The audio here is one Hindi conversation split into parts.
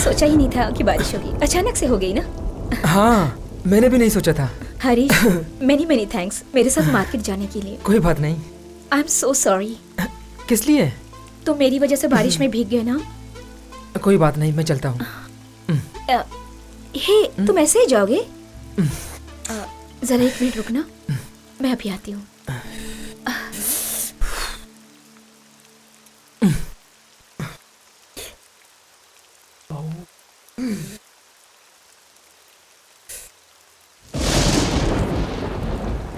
सोचा ही नहीं था कि बारिश होगी, अचानक से हो गई ना। हाँ, मैंने भी नहीं सोचा था। हरीश, मेनी थैंक्स मेरे साथ मार्केट जाने के लिए। कोई बात नहीं। I am so sorry. किस लिए? तो मेरी वजह से बारिश में भीग गए ना। कोई बात नहीं, मैं चलता हूँ। हे, तुम ऐसे ही जाओगे? जरा 1 मिनट रुकना, मैं अभी आती हूँ।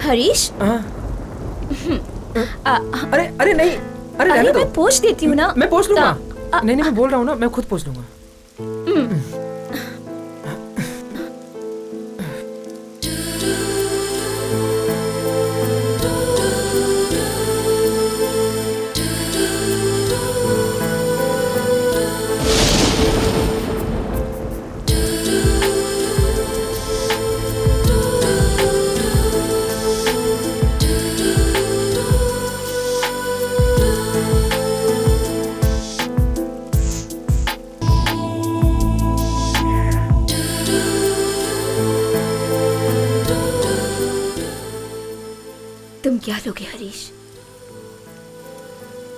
हरीश, अरे अरे नहीं, अरे रहने दो। मैं पोंछ देती हूँ ना। मैं पोंछ लूंगा। नहीं, मैं बोल रहा हूँ ना, मैं खुद पोंछ लूंगा। तुम क्या लोगे हरीश?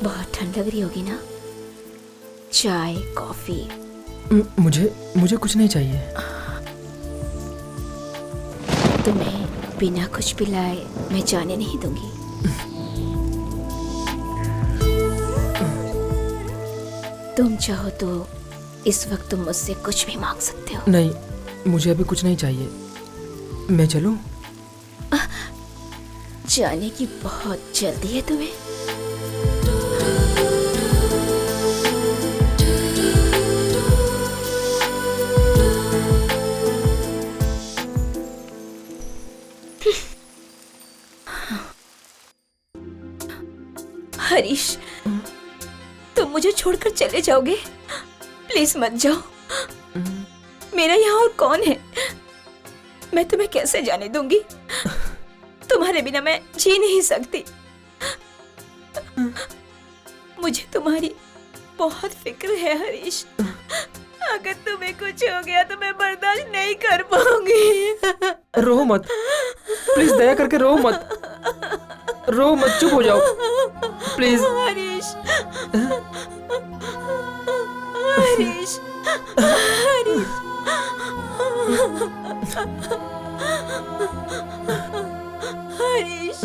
बहुत ठंड लग रही होगी ना। चाय, कॉफी? मुझे कुछ नहीं चाहिए। तुम्हें बिना कुछ पिलाए मैं जाने नहीं दूंगी। तुम चाहो तो इस वक्त तुम मुझसे कुछ भी मांग सकते हो। नहीं, मुझे अभी कुछ नहीं चाहिए। मैं चलूं? जाने की बहुत जल्दी है तुम्हें? हरीश, तुम मुझे छोड़कर चले जाओगे? प्लीज मत जाओ। मेरा यहाँ और कौन है? मैं तुम्हें कैसे जाने दूंगी? तुम्हारे बिना मैं जी नहीं सकती। मुझे तुम्हारी बहुत फिक्र है हरीश। अगर तुम्हें कुछ हो गया तो मैं बर्दाश्त नहीं कर पाऊंगी। रो मत, प्लीज दया करके रो मत। रो मत, चुप हो जाओ प्लीज। हरीश, हरीश, हरीश। हरीश,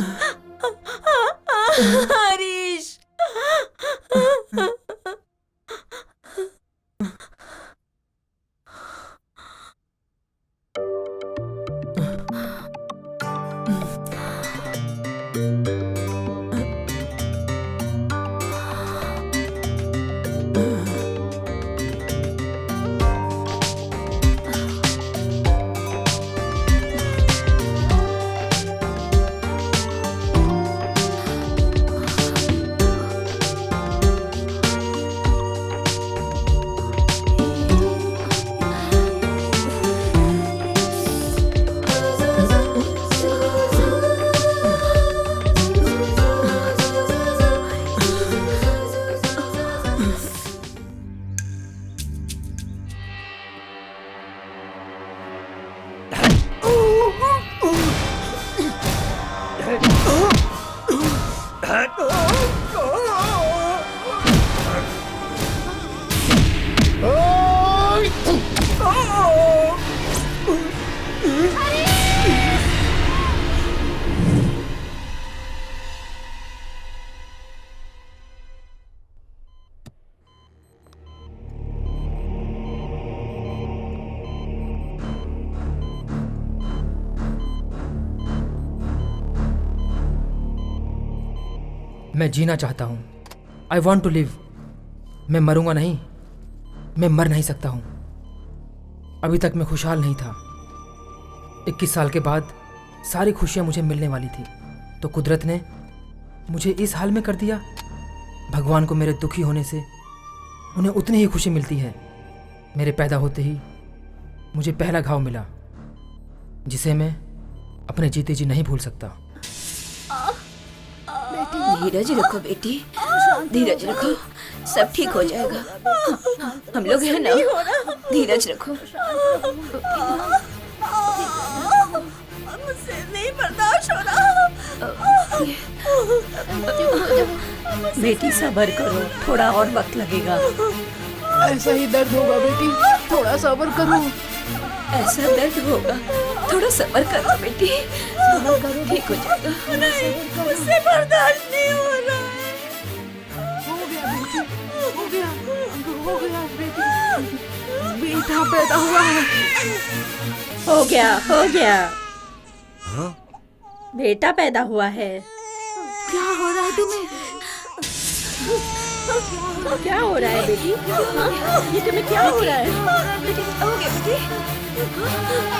हरीश। मैं जीना चाहता हूँ। I want to live. मैं मरूंगा नहीं, मैं मर नहीं सकता हूँ। अभी तक मैं खुशहाल नहीं था। 21 साल के बाद सारी खुशियाँ मुझे मिलने वाली थी, तो कुदरत ने मुझे इस हाल में कर दिया। भगवान को मेरे दुखी होने से उन्हें उतनी ही खुशी मिलती है। मेरे पैदा होते ही मुझे पहला घाव मिला, जिसे मैं अपने जीते जी नहीं भूल सकता। धीरज रखो बेटी, धीरज रखो, सब ठीक हो जाएगा। हाँ, हम लोग हैं ना, धीरज रखो। मुझसे नहीं बर्दाश्त हो रहा। बेटी सब्र करो, थोड़ा और वक्त लगेगा। ऐसा ही दर्द होगा बेटी, थोड़ा सब्र करो। ऐसा दर्द होगा, थोड़ा सब्र करो बेटी, ठीक हो जाएगा। मुझसे बर्दाश्त नहीं हो रहा है। हो गया बेटी, हो गया, हो गया बेटी, बेटा पैदा हुआ है। हो गया, हो गया। बेटा पैदा हुआ है। क्या हो रहा है तुम्हें? क्या हो रहा है बेटी? ये तुम्हें क्या हो रहा है? बेटी क्या हो गया बेटी?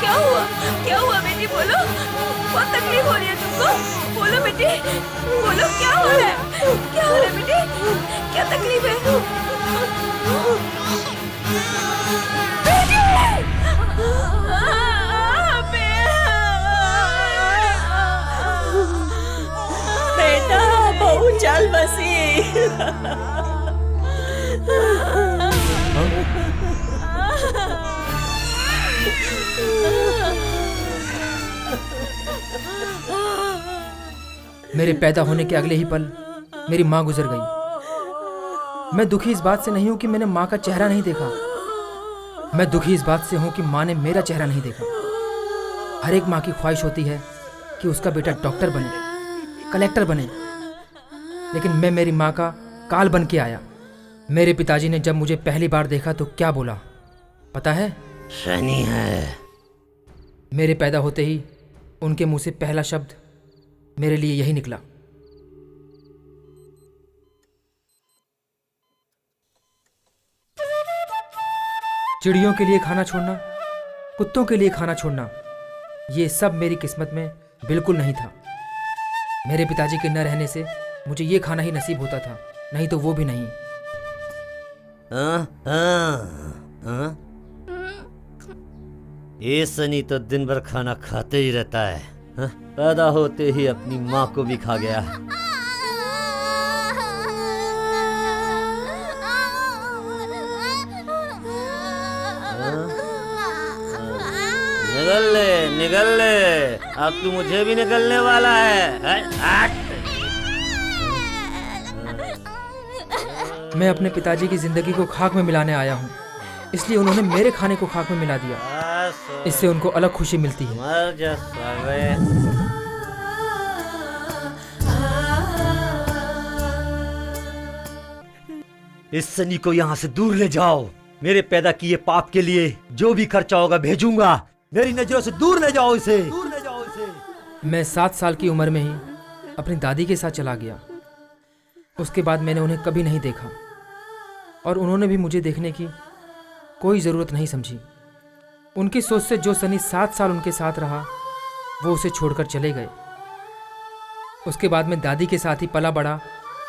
क्या हुआ? क्या हुआ बेटी, बोलो। बहुत तकलीफ हो रही है तुमको, बोलो बेटी, बोलो क्या हो रहा है? क्या हो रहा है बेटी? क्या तकलीफ है? बेटी! बेटा बहुत जल्द बसी। मेरे पैदा होने के अगले ही पल मेरी माँ गुजर गई। मैं दुखी इस बात से नहीं हूं कि मैंने माँ का चेहरा नहीं देखा, मैं दुखी इस बात से हूं कि माँ ने मेरा चेहरा नहीं देखा। हर एक माँ की ख्वाहिश होती है कि उसका बेटा डॉक्टर बने, कलेक्टर बने, लेकिन मैं मेरी माँ का काल बन के आया। मेरे पिताजी ने जब मुझे पहली बार देखा तो क्या बोला पता है? शनि है। मेरे पैदा होते ही उनके मुंह से पहला शब्द मेरे लिए यही निकला। चिड़ियों के लिए खाना छोड़ना, कुत्तों के लिए खाना छोड़ना, ये सब मेरी किस्मत में बिल्कुल नहीं था। मेरे पिताजी के न रहने से मुझे ये खाना ही नसीब होता था, नहीं तो वो भी नहीं। ये सनी तो दिन भर खाना खाते ही रहता है। हाँ? पैदा होते ही अपनी माँ को भी खा गया। निकल ले, निकल ले, अब तू मुझे भी निकलने वाला है। मैं अपने पिताजी की जिंदगी को खाक में मिलाने आया हूँ, इसलिए उन्होंने मेरे खाने को खाक में मिला दिया। इससे उनको अलग खुशी मिलती है। मर जा साले। इस सनी को यहाँ से दूर ले जाओ। मेरे पैदा किए पाप के लिए जो भी खर्चा होगा भेजूंगा। मेरी नजरों से दूर ले जाओ इसे, दूर ले जाओ इसे। मैं 7 साल की उम्र में ही अपनी दादी के साथ चला गया। उसके बाद मैंने उन्हें कभी नहीं देखा और उन्होंने भी मुझे देखने की कोई ज़रूरत नहीं समझी। उनकी सोच से जो सनी 7 साल उनके साथ रहा वो उसे छोड़कर चले गए। उसके बाद मैं दादी के साथ ही पला बड़ा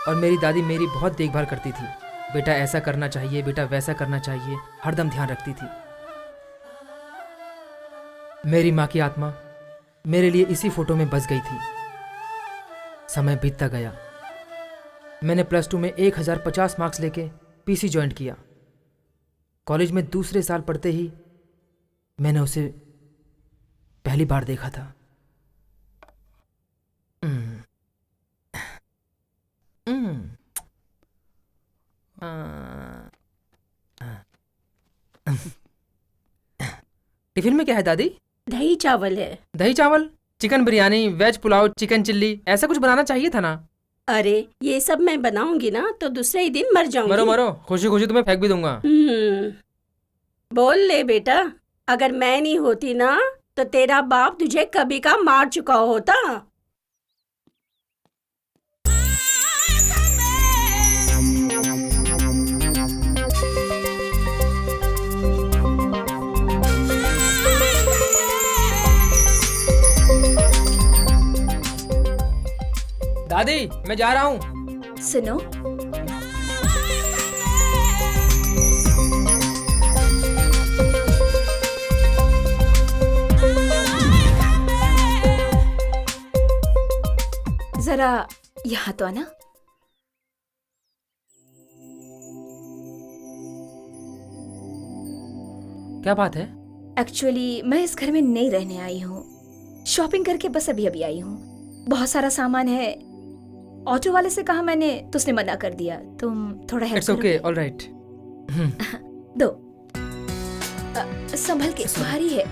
और मेरी दादी मेरी बहुत देखभाल करती थी। बेटा ऐसा करना चाहिए, बेटा वैसा करना चाहिए, हरदम ध्यान रखती थी। मेरी माँ की आत्मा मेरे लिए इसी फोटो में बस गई थी। समय बीतता गया। मैंने +2 में 1050 मार्क्स लेके पीसी ज्वाइन किया। कॉलेज में दूसरे साल पढ़ते ही मैंने उसे पहली बार देखा था। टिफिन में क्या है दादी? दही चावल है। दही चावल, chicken biryani, veg pulao, chicken chilli, ऐसा कुछ बनाना चाहिए था ना। अरे ये सब मैं बनाऊंगी ना तो दूसरे ही दिन मर जाऊंगी। मरो मरो, खुशी खुशी तुम्हें फेंक भी दूंगा। बोल ले बेटा, अगर मैं नहीं होती ना तो तेरा बाप तुझे कभी का मार चुका होता। दादी मैं जा रहा हूँ। सुनो, जरा यहाँ तो आना। क्या बात है? एक्चुअली मैं इस घर में नहीं रहने आई हूँ, शॉपिंग करके बस अभी अभी आई हूँ। बहुत सारा सामान है, ऑटो वाले से कहा मैंने तो उसने मना कर दिया। तुम थोड़ा हेल्प इट्स ओके, करोगे? ऑलराइट। दो। संभल के, भारी है।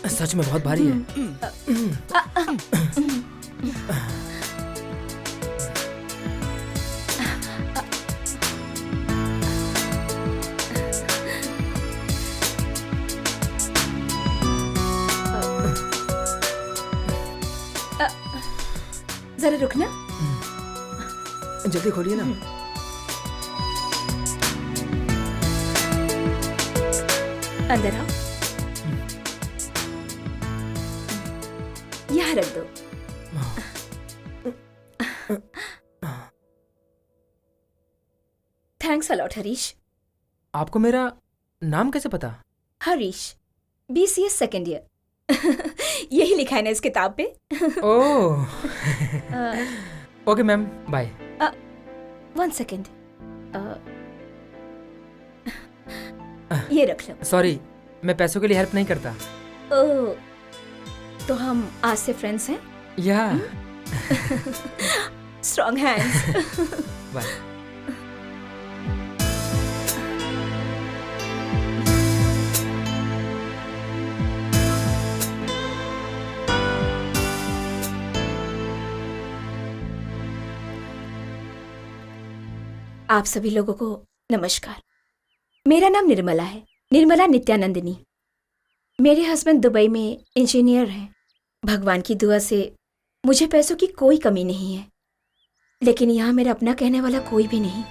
सच में बहुत भारी है। जरा रुकना। जल्दी खोलिए ना। अंदर आओ। यहाँ रख दो। Thanks a lot Harish. आपको मेरा नाम कैसे पता? Harish, BCS second year. यही लिखा है ना इस किताब पे। ओह, ओके मैम, बाय। 1 सेकेंड, ये रख लो। सॉरी, मैं पैसों के लिए हेल्प नहीं करता। ओह, तो हम आज से फ्रेंड्स हैं। या स्ट्रॉन्ग हैंड्स। बाय। आप सभी लोगों को नमस्कार। मेरा नाम निर्मला है, निर्मला नित्यानंदिनी। मेरे हस्बैंड दुबई में इंजीनियर हैं। भगवान की दुआ से मुझे पैसों की कोई कमी नहीं है, लेकिन यहाँ मेरा अपना कहने वाला कोई भी नहीं।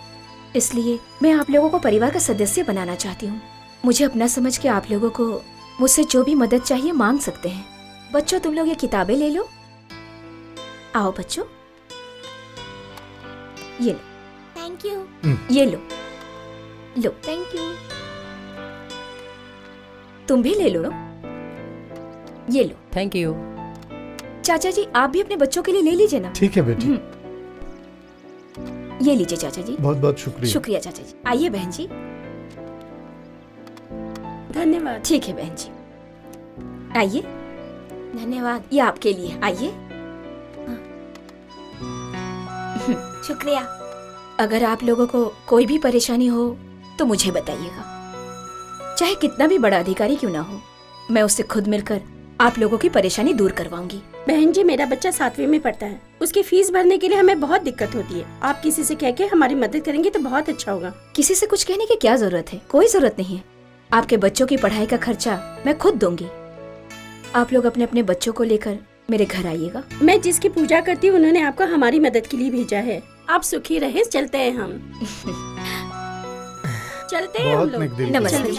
इसलिए मैं आप लोगों को परिवार का सदस्य बनाना चाहती हूँ। मुझे अपना समझ के आप लोगों को मुझसे जो भी मदद चाहिए मांग सकते हैं। बच्चों, तुम लोग ये किताबें ले लो। आओ बच्चों, ये लो। Thank you. ये लो, लो। Thank you. तुम भी ले लो ना। ये लो। Thank you. चाचा जी, आप भी अपने बच्चों के लिए ले लीजिए ना। ठीक है बेटी, ये लीजिए चाचा जी। बहुत बहुत शुक्रिया। शुक्रिया चाचा जी। आइए बहन जी। धन्यवाद। ठीक है बहन जी, आइए। धन्यवाद, ये आपके लिए। आइए। शुक्रिया। अगर आप लोगों को कोई भी परेशानी हो तो मुझे बताइएगा, चाहे कितना भी बड़ा अधिकारी क्यों ना हो। मैं उससे खुद मिलकर आप लोगों की परेशानी दूर करवाऊंगी। बहन जी, मेरा बच्चा 7वीं में पढ़ता है। उसकी फीस भरने के लिए हमें बहुत दिक्कत होती है। आप किसी से कह के हमारी मदद करेंगे तो बहुत अच्छा होगा। किसी से कुछ कहने की क्या जरूरत है? कोई जरूरत नहीं है। आपके बच्चों की पढ़ाई का खर्चा मैं खुद दूंगी। आप लोग अपने अपने बच्चों को लेकर मेरे घर आइएगा। मैं जिसकी पूजा करती हूँ उन्होंने आपको हमारी मदद के लिए भेजा है। आप सुखी रहे। चलते हैं हम। चलते हैं हम बहुत लोग। नेक दिल। नमस्ते।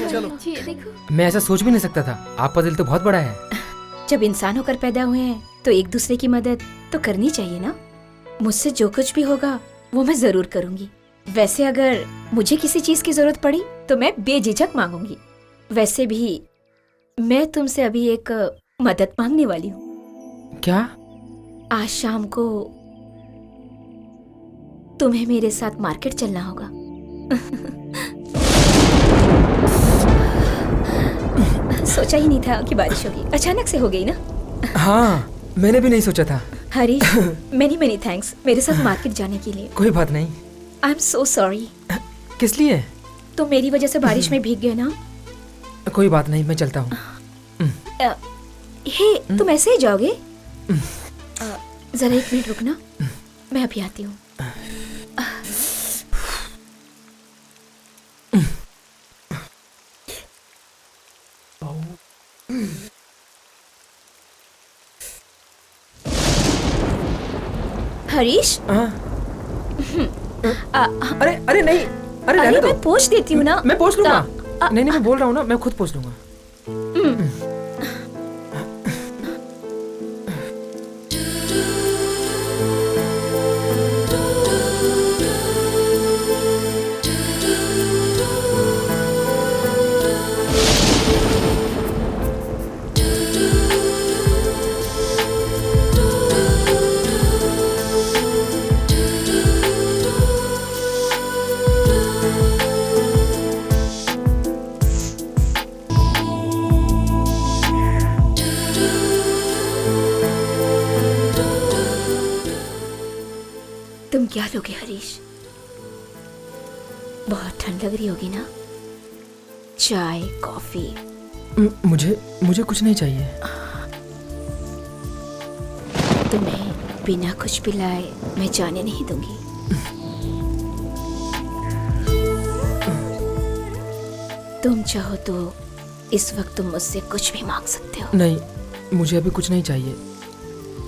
चलो। ये देखो। मैं ऐसा सोच भी नहीं सकता था। आपका दिल तो बहुत बड़ा है। जब इंसान होकर पैदा हुए हैं तो एक दूसरे की मदद तो करनी चाहिए ना। मुझसे जो कुछ भी होगा वो मैं जरूर करूंगी। वैसे अगर मुझे किसी चीज की जरूरत पड़ी तो मैं बेझिझक मांगूंगी। वैसे भी मैं तुमसे अभी एक मदद मांगने वाली हूँ। क्या? आज शाम को तुम्हें मेरे साथ मार्केट चलना होगा। सोचा ही नहीं था कि बारिश होगी, अचानक से हो गई ना। हाँ, मैंने भी नहीं सोचा था। हरीश, मेनी मेनी थैंक्स मेरे साथ मार्केट जाने के लिए। कोई बात नहीं। I am so sorry. किस लिए? तुम मेरी वजह से बारिश में भीग गए ना। कोई बात नहीं, मैं चलता हूँ। हे, तुम ऐसे ही जाओगे? जरा 1 मिनट रुकना, मैं अभी आती हूँ। हरीश, अरे अरे नहीं, अरे अरे रहने दो। मैं पोंछ देती हूँ ना। मैं पोंछ लूंगा। आ- नहीं नहीं, मैं बोल रहा हूँ ना, मैं खुद पोंछ लूंगा। क्या लोगे हरीश? बहुत ठंड लग रही होगी ना? चाय, कॉफी? मुझे कुछ नहीं चाहिए। तुम्हें बिना कुछ पिलाए मैं जाने नहीं दूंगी। तुम चाहो तो इस वक्त तुम मुझसे कुछ भी मांग सकते हो। नहीं, मुझे अभी कुछ नहीं चाहिए।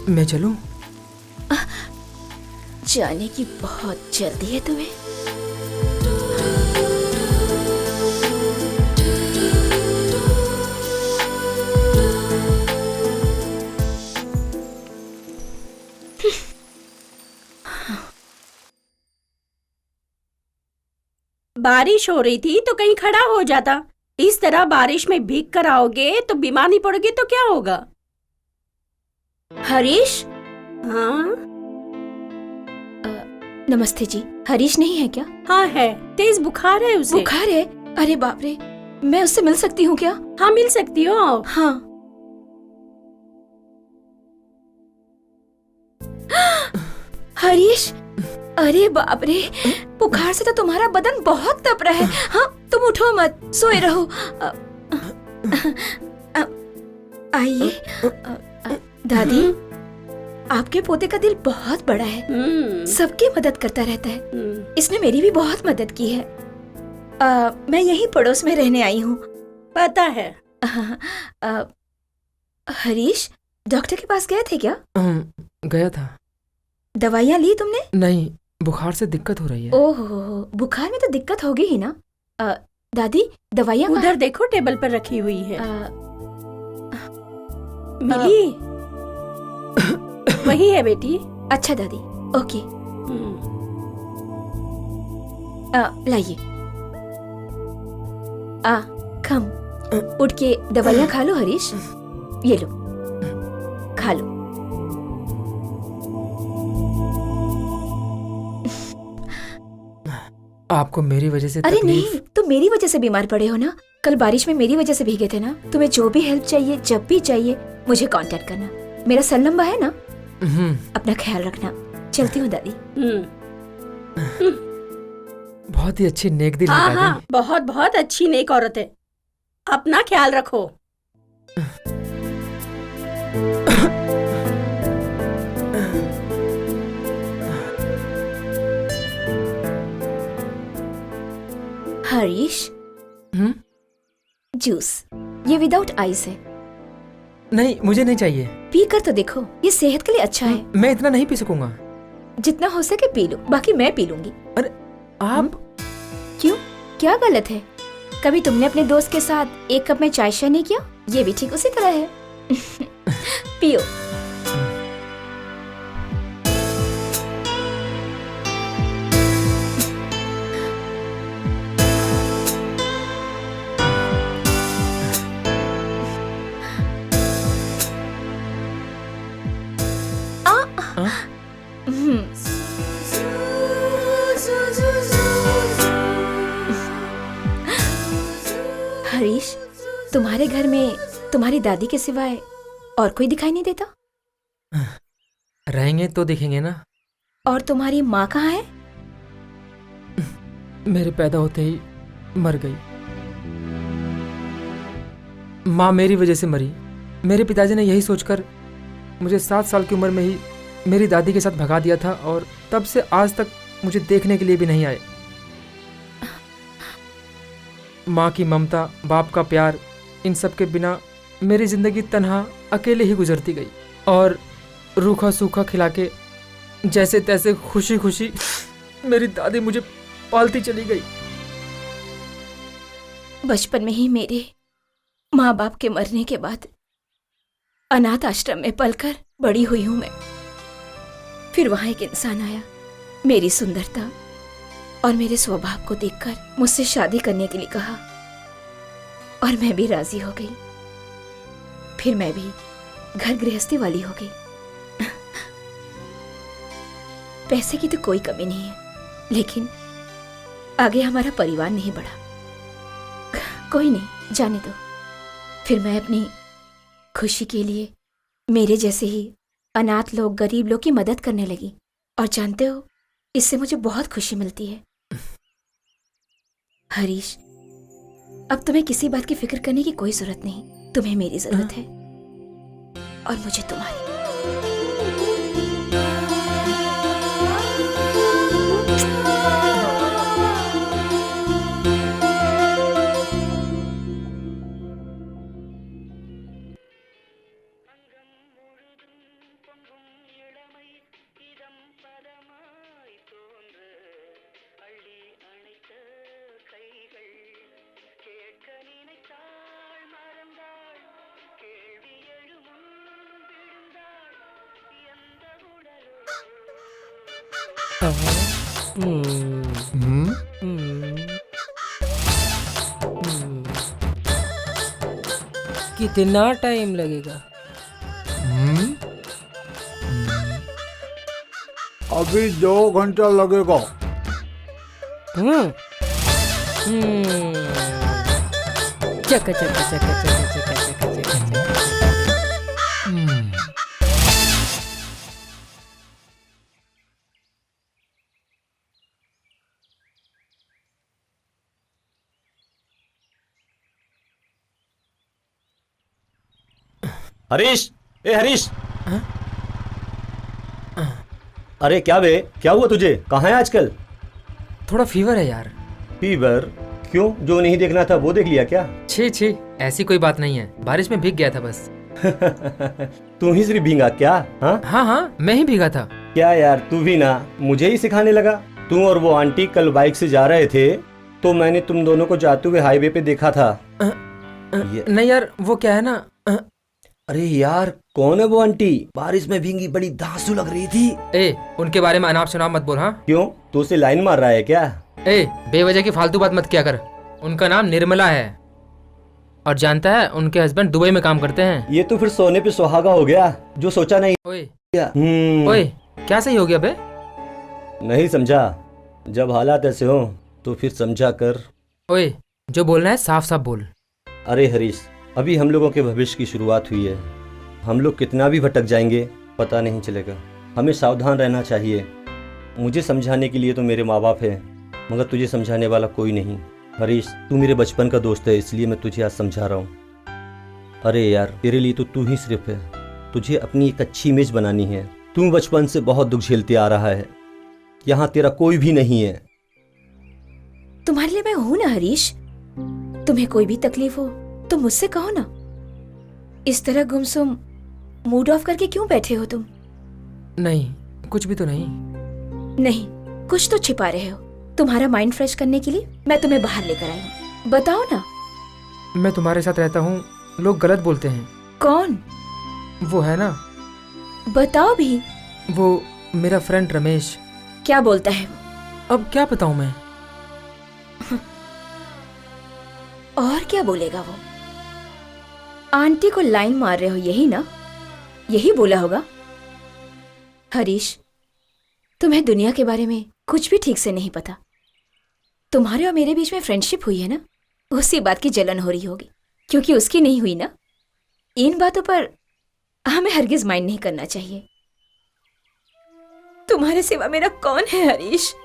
मैं चलूं? जाने की बहुत जल्दी है तुम्हें? बारिश हो रही थी तो कहीं खड़ा हो जाता। इस तरह बारिश में भीग कर आओगे तो बीमार नहीं पड़ोगे तो क्या होगा? हरीश? हाँ नमस्ते जी, हरीश नहीं है क्या? हाँ है, तेज बुखार है उसे। बुखार है? अरे बाप रे, मैं उससे मिल सकती हूँ क्या? हाँ मिल सकती हो। हाँ। हरीश, अरे बाप रे, बुखार से तो तुम्हारा बदन बहुत तप रहा है। हाँ, तुम उठो मत, सोए रहो। आइए। दादी, आपके पोते का दिल बहुत बड़ा है, सबकी मदद करता रहता है। इसने मेरी भी बहुत मदद की है। मैं यहीं पड़ोस में रहने आई हूँ। पता है। हरीश, डॉक्टर के पास गए थे क्या? गया था। दवाइयाँ ली तुमने? नहीं, बुखार से दिक्कत हो रही है। ओहो, बुखार में तो दिक्कत होगी ही ना। दादी, दवाइयाँ उधर देखो टेबल पर रखी हुई है। मिली? वही है बेटी। अच्छा दादी, ओके। लाइए। कम उठ के दवाइयाँ खा लो हरीश। ये लो, खा लो। आपको मेरी वजह से अरे तकलीफ? नहीं, तुम मेरी वजह से बीमार पड़े हो ना। कल बारिश में मेरी वजह से भीगे थे ना। तुम्हें जो भी हेल्प चाहिए, जब भी चाहिए, मुझे कांटेक्ट करना। मेरा सेल नंबर है ना। अपना ख्याल रखना। चलती हूँ दादी। बहुत ही अच्छी नेक दिल है हाँ दादी। हाँ, बहुत बहुत अच्छी नेक औरत है। अपना ख्याल रखो। हरीश, जूस, ये विदाउट आइस है। नहीं, मुझे नहीं चाहिए। पी कर तो देखो, ये सेहत के लिए अच्छा है। मैं इतना नहीं पी सकूंगा। जितना हो सके पी लो, बाकी मैं पी लूंगी। अरे आप? क्यों, क्या गलत है? कभी तुमने अपने दोस्त के साथ एक कप में चाय शेयर नहीं किया? ये भी ठीक उसी तरह है। पियो। हरीश, तुम्हारे घर में तुम्हारी दादी के सिवाय और कोई दिखाई नहीं देता? रहेंगे तो दिखेंगे ना। और तुम्हारी माँ कहाँ है? मेरे पैदा होते ही मर गई। माँ मेरी वजह से मरी। मेरे पिताजी ने यही सोचकर मुझे 7 साल की उम्र में ही मेरी दादी के साथ भगा दिया था, और तब से आज तक मुझे देखने के लिए भी नहीं आए। माँ की ममता, बाप का प्यार, इन सब के बिना मेरी जिंदगी तन्हा अकेले ही गुजरती गई। और रूखा सूखा खिला के जैसे तैसे खुशी खुशी मेरी दादी मुझे पालती चली गई। बचपन में ही मेरे माँ बाप के मरने के बाद अनाथ आश्रम में पलकर बड़ी हुई हूं मैं। फिर वहां एक इंसान आया, मेरी सुंदरता और मेरे स्वभाव को देखकर मुझसे शादी करने के लिए कहा, और मैं भी राजी हो गई। फिर मैं भी घर गृहस्थी वाली हो गई। पैसे की तो कोई कमी नहीं है, लेकिन आगे हमारा परिवार नहीं बढ़ा। कोई नहीं, जाने दो। फिर मैं अपनी खुशी के लिए मेरे जैसे ही अनाथ लोग, गरीब लोग की मदद करने लगी। और जानते हो, इससे मुझे बहुत खुशी मिलती है। हरीश, अब तुम्हें किसी बात की फिक्र करने की कोई जरूरत नहीं। तुम्हें मेरी जरूरत है और मुझे तुम्हारी। कितना टाइम लगेगा? अभी 2 घंटा लगेगा। चका चका चका चका चका चका चका। हरीश, ए हरीश। अरे क्या बे, क्या हुआ तुझे? कहाँ है आजकल? थोड़ा फीवर है यार। फीवर? क्यों, जो नहीं देखना था वो देख लिया क्या? छी छी, ऐसी कोई बात नहीं है, बारिश में भीग गया था बस। तू ही सिर्फ भीगा क्या? हाँ हाँ हाँ, मैं ही भीगा था। क्या यार, तू भी ना मुझे ही सिखाने लगा। तू और वो आंटी कल बाइक से जा रहे थे तो मैंने तुम दोनों को जाते हुए हाईवे पे देखा था। नहीं यार, वो क्या है ना। अरे यार, कौन है वो आंटी? बारिश में भीगी, बड़ी धांसू लग रही थी। ए, उनके बारे में अनाप शनाप मत बोल। हाँ क्यों, तू उसे लाइन मार रहा है क्या? ए, बेवजह की फालतू बात मत किया कर। उनका नाम निर्मला है और जानता है उनके हस्बैंड दुबई में काम करते हैं। ये तो फिर सोने पे सुहागा हो गया, जो सोचा नहीं। ओए ओए, क्या सही हो गया बे? नहीं समझा। जब हालात ऐसे हो तो फिर समझा कर। ओए, जो बोलना है साफ साफ बोल। अरे हरीश, अभी हम लोगों के भविष्य की शुरुआत हुई है। हम लोग कितना भी भटक जाएंगे पता नहीं चलेगा। हमें सावधान रहना चाहिए। मुझे समझाने के लिए तो मेरे माँ बाप हैं, मगर तुझे समझाने वाला कोई नहीं। हरीश, तू मेरे बचपन का दोस्त है, इसलिए मैं तुझे आज समझा रहा हूँ। अरे यार, तेरे लिए तो तू ही सिर्फ है। तुझे अपनी एक अच्छी इमेज बनानी है। तू बचपन से बहुत दुख झेलते आ रहा है, यहाँ तेरा कोई भी नहीं है। तुम्हारे लिए मैं हूं ना हरीश। तुम्हें कोई भी तकलीफ हो तो मुझसे कहो ना। इस तरह गुमसुम मूड ऑफ करके क्यों बैठे हो तुम? नहीं, कुछ भी तो नहीं। नहीं, कुछ तो छिपा रहे हो। तुम्हारा माइंड फ्रेश करने के लिए मैं तुम्हें बाहर लेकर आई हूँ। बताओ ना। मैं तुम्हारे साथ रहता हूँ, लोग गलत बोलते हैं। कौन? वो है ना, बताओ भी। वो मेरा फ्रेंड रमेश। क्या बोलता है वो? अब क्या बताऊं मैं? और क्या बोलेगा वो? आंटी को लाइन मार रहे हो, यही ना? यही बोला होगा। हरीश, तुम्हें दुनिया के बारे में कुछ भी ठीक से नहीं पता। तुम्हारे और मेरे बीच में फ्रेंडशिप हुई है ना, उसी बात की जलन हो रही होगी, क्योंकि उसकी नहीं हुई ना। इन बातों पर हमें हरगिज माइंड नहीं करना चाहिए। तुम्हारे सिवा मेरा कौन है हरीश?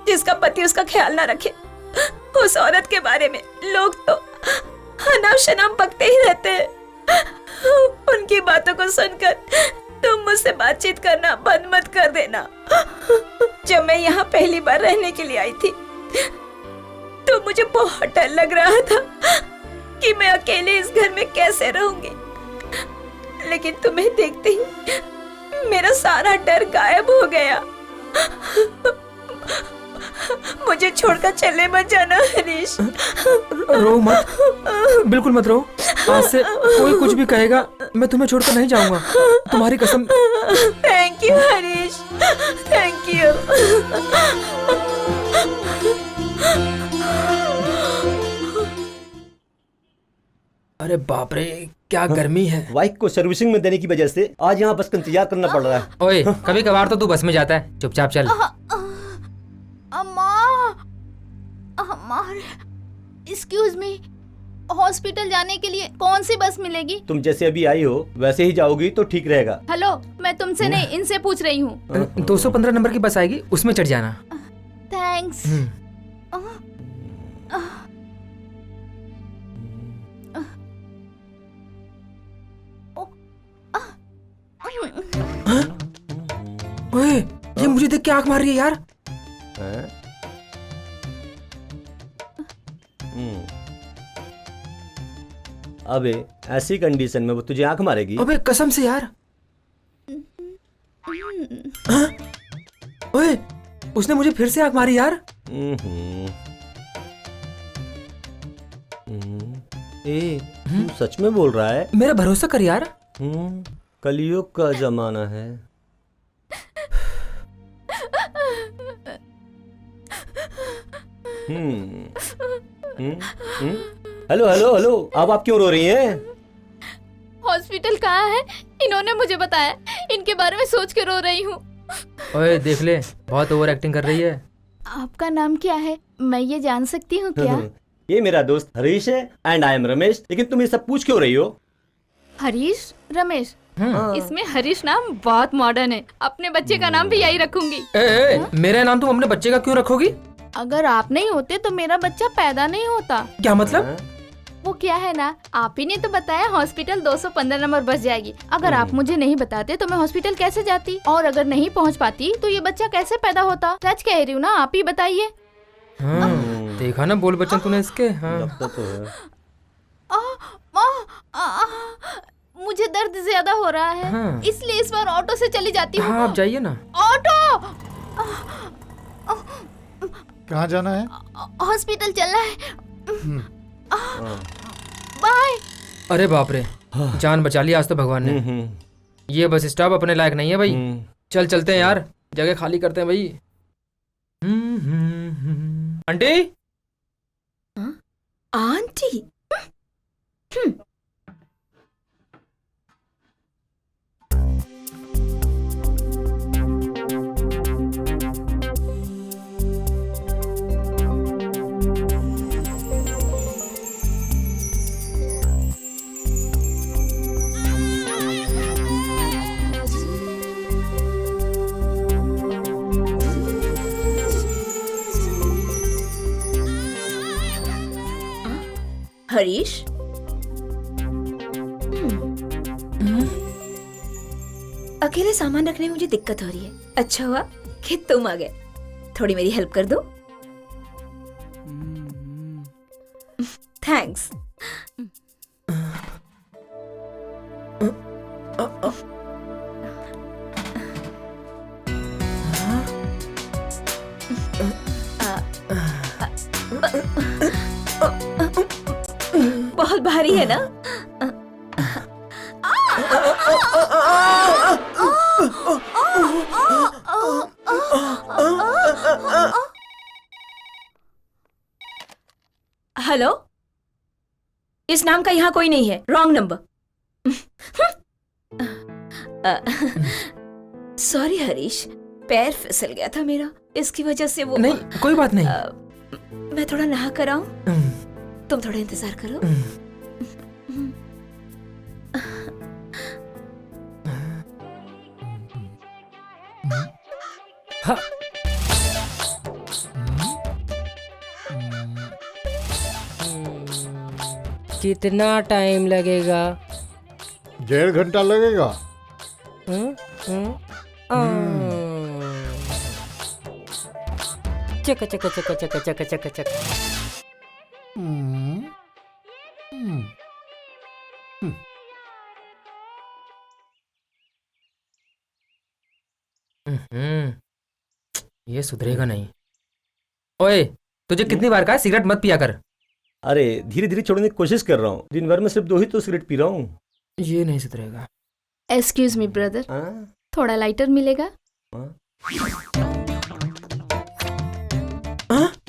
जिसका पति उसका ख्याल ना रखे, उस औरत के बारे में लोग तो अनाप शनाप बकते ही रहते हैं। उनकी बातों को सुनकर तुम मुझसे बातचीत करना बंद मत कर देना। जब मैं यहाँ पहली बार रहने के लिए आई थी तो मुझे बहुत डर लग रहा था कि मैं अकेले इस घर में कैसे रहूंगी, लेकिन तुम्हें देखते ही मेरा सारा डर गायब हो गया। मुझे छोड़कर चले मत जाना हरीश। रो मत, बिल्कुल मत रो। आज से कोई कुछ भी कहेगा मैं तुम्हें छोड़कर नहीं जाऊंगा, तुम्हारी कसम। Thank you Harish, thank you. अरे बाप रे, क्या गर्मी है। बाइक को सर्विसिंग में देने की वजह से आज यहाँ बस का इंतजार करना पड़ रहा है। ओए, कभी कभार तो तू बस में जाता है, चुपचाप चल। अम्मा, एक्सक्यूज मी, हॉस्पिटल जाने के लिए कौन सी बस मिलेगी? तुम जैसे अभी आई हो वैसे ही जाओगी तो ठीक रहेगा। हेलो, मैं तुमसे नहीं इनसे पूछ रही हूँ। 215 नंबर की बस आएगी, उसमें चढ़ जाना। थैंक्स। ओए, ये मुझे देख के आंख मार रही है यार। हैं? अबे ऐसी कंडीशन में वो तुझे आंख मारेगी? अबे कसम से यार। हाँ? ओए, उसने मुझे फिर से आंख मारी यार। ए, तू सच में बोल रहा है? मेरा भरोसा कर यार। कलयुग का जमाना है। हेलो हेलो हेलो, अब आप क्यों रो रही हैं? हॉस्पिटल कहाँ है? इन्होंने मुझे बताया। इनके बारे में सोच के रो रही हूँ। ओए देख ले, बहुत ओवर एक्टिंग कर रही है। आपका नाम क्या है? मैं ये जान सकती हूँ क्या? ये मेरा दोस्त हरीश है एंड आई एम रमेश। लेकिन तुम ये सब पूछ क्यों रही हो? हरीश, रमेश। इसमें हरीश नाम बहुत मॉडर्न है। अपने बच्चे का नाम भी यही रखूंगी। मेरा नाम तुम अपने बच्चे का क्यों रखोगी? अगर आप नहीं होते तो मेरा बच्चा पैदा नहीं होता। क्या मतलब? वो क्या है ना, आप ही ने तो बताया हॉस्पिटल 215 नंबर बस जाएगी। अगर आप मुझे नहीं बताते तो मैं हॉस्पिटल कैसे जाती, और अगर नहीं पहुंच पाती तो ये बच्चा कैसे पैदा होता? सच कह रही हूँ ना, आप ही बताइए। देखा ना बोल बच्चन तूने इसके। लगता तो है। मुझे दर्द ज्यादा हो रहा है, इसलिए इस बार ऑटो से चली जाती हूँ। हाँ, आप जाइए ना। ऑटो। कहाँ जाना है? हॉस्पिटल चलना है। बाय। अरे बाप रे, जान बचा लिया आज तो भगवान ने। ये बस स्टॉप अपने लायक नहीं है भाई। चल चलते हैं यार, जगह खाली करते हैं भाई। आंटी। आंटी। हरीश, अकेले सामान रखने में मुझे दिक्कत हो रही है। अच्छा हुआ कि तुम आ गए। थोड़ी मेरी हेल्प कर दो। थैंक्स। बहुत भारी है ना? हेलो, इस नाम का यहाँ कोई नहीं है। Wrong number. सॉरी हरीश, पैर फिसल गया था मेरा, इसकी वजह से वो। नहीं, कोई बात नहीं। मैं थोड़ा नहा कर आऊं? तुम थोड़ा इंतजार करो। हाँ। कितना टाइम लगेगा? 1.5 घंटा लगेगा। चक चक चक चक चक चक चक। ये सुधरेगा नहीं। ओए, तुझे कितनी बार कहा है सिगरेट मत पिया कर? अरे धीरे धीरे छोड़ने की कोशिश कर रहा हूँ। दिन भर में सिर्फ 2 ही तो सिगरेट पी रहा हूँ। ये नहीं सुधरेगा। एक्सक्यूज मी ब्रदर, थोड़ा लाइटर मिलेगा?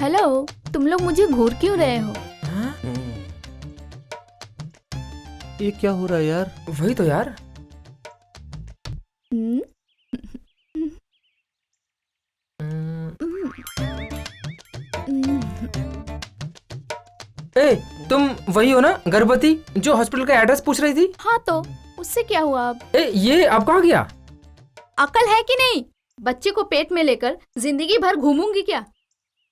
हेलो, तुम लोग मुझे घूर क्यों रहे हो? ये क्या हो रहा है यार? वही तो यार। ए, तुम वही हो ना गर्भवती जो हॉस्पिटल का एड्रेस पूछ रही थी? हाँ तो उससे क्या हुआ अब? ये अब कहाँ गया? अकल है कि नहीं? बच्चे को पेट में लेकर जिंदगी भर घूमूंगी क्या?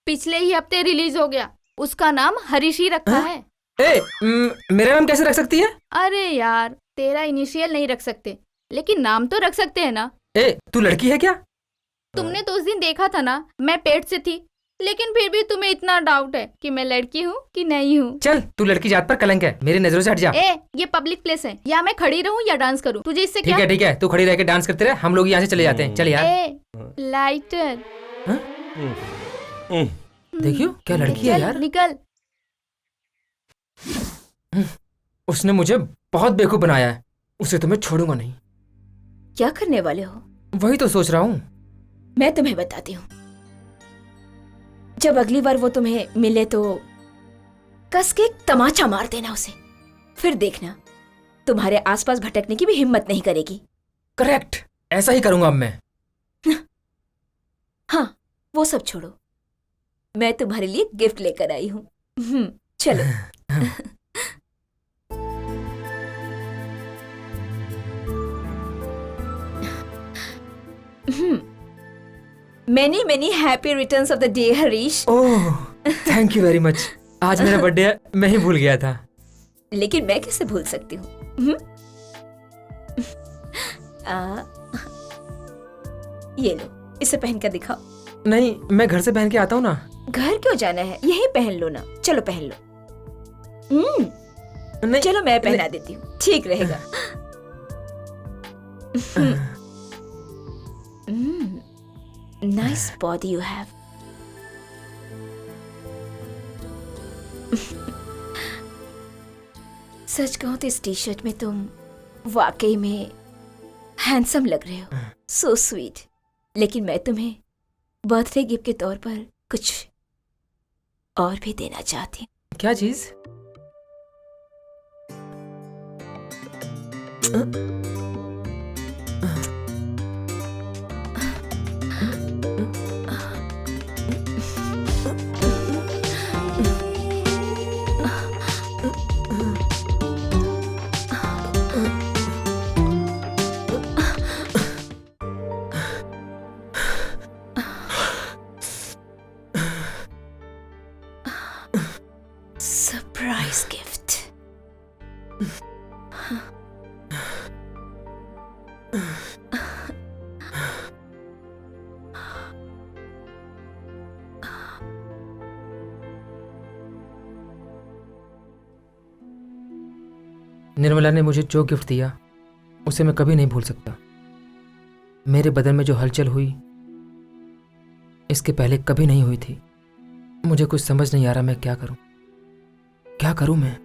पिछले ही हफ्ते रिलीज हो गया। उसका नाम हरीशी रखा है। मेरा नाम कैसे रख सकती है? अरे यार, तेरा इनिशियल नहीं रख सकते, लेकिन नाम तो रख सकते हैं ना। तू लड़की है क्या? तुमने तो उस दिन देखा था ना, मैं पेट से थी, लेकिन फिर भी तुम्हें इतना डाउट है कि मैं लड़की हूँ कि नहीं हूँ। चल, तू लड़की जात पर कलंक है, मेरी नजरों से हट जा। ये पब्लिक प्लेस है, या मैं खड़ी रहूँ या डांस करूँ, तुझे इससे क्या? ठीक है, तू खड़ी रह के डांस करते रहे, हम लोग यहाँ से चले जाते हैं। चल यार। लाइटर। देखियो क्या लड़की है यार। निकल। उसने मुझे बहुत बेवकूफ बनाया है, उसे तो मैं छोड़ूंगा नहीं। क्या करने वाले हो? वही तो सोच रहा हूँ। मैं तुम्हें बताती हूँ। जब अगली बार वो तुम्हें मिले तो कस के एक तमाचा मार देना उसे, फिर देखना तुम्हारे आसपास भटकने की भी हिम्मत नहीं करेगी। करेक्ट, ऐसा ही करूंगा अब मैं। हाँ, वो सब छोड़ो, मैं तुम्हारे लिए गिफ्ट लेकर आई हूँ। चलो। Many happy returns of the day Harish. Oh, thank you very much. आज मेरा बर्थडे है, मैं ही भूल गया था। लेकिन मैं कैसे भूल सकती हूँ? ये लो, इसे पहन कर दिखाओ। नहीं, मैं घर से पहन के आता हूँ ना। घर क्यों जाना है, यही पहन लो ना। चलो पहन लो। नहीं, चलो मैं पहना देती हूँ, ठीक रहेगा। Nice body you have. सच कहूं तो इस टी शर्ट में तुम वाकई में हैंडसम लग रहे हो। So sweet. लेकिन मैं तुम्हें बर्थडे गिफ्ट के तौर पर कुछ और भी देना चाहती हूँ। क्या चीज? Surprise gift. निर्मला ने मुझे जो गिफ्ट दिया उसे मैं कभी नहीं भूल सकता। मेरे बदन में जो हलचल हुई इसके पहले कभी नहीं हुई थी। मुझे कुछ समझ नहीं आ रहा मैं क्या करूं। क्या करूं मैं?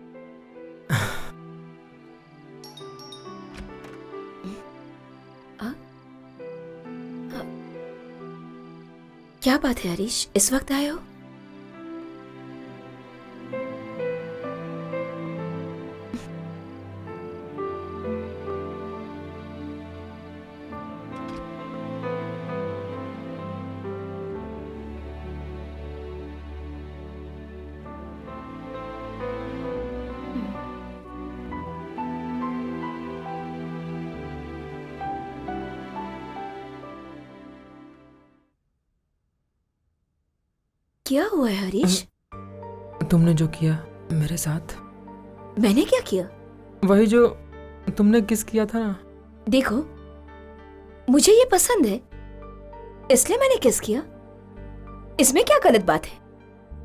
क्या बात है हरीश, इस वक्त आए हो? क्या हुआ है हरीश? तुमने जो किया मेरे साथ। मैंने क्या किया? वही जो तुमने किस किया था ना। देखो, मुझे ये पसंद है इसलिए मैंने किस किया। इसमें क्या गलत बात है?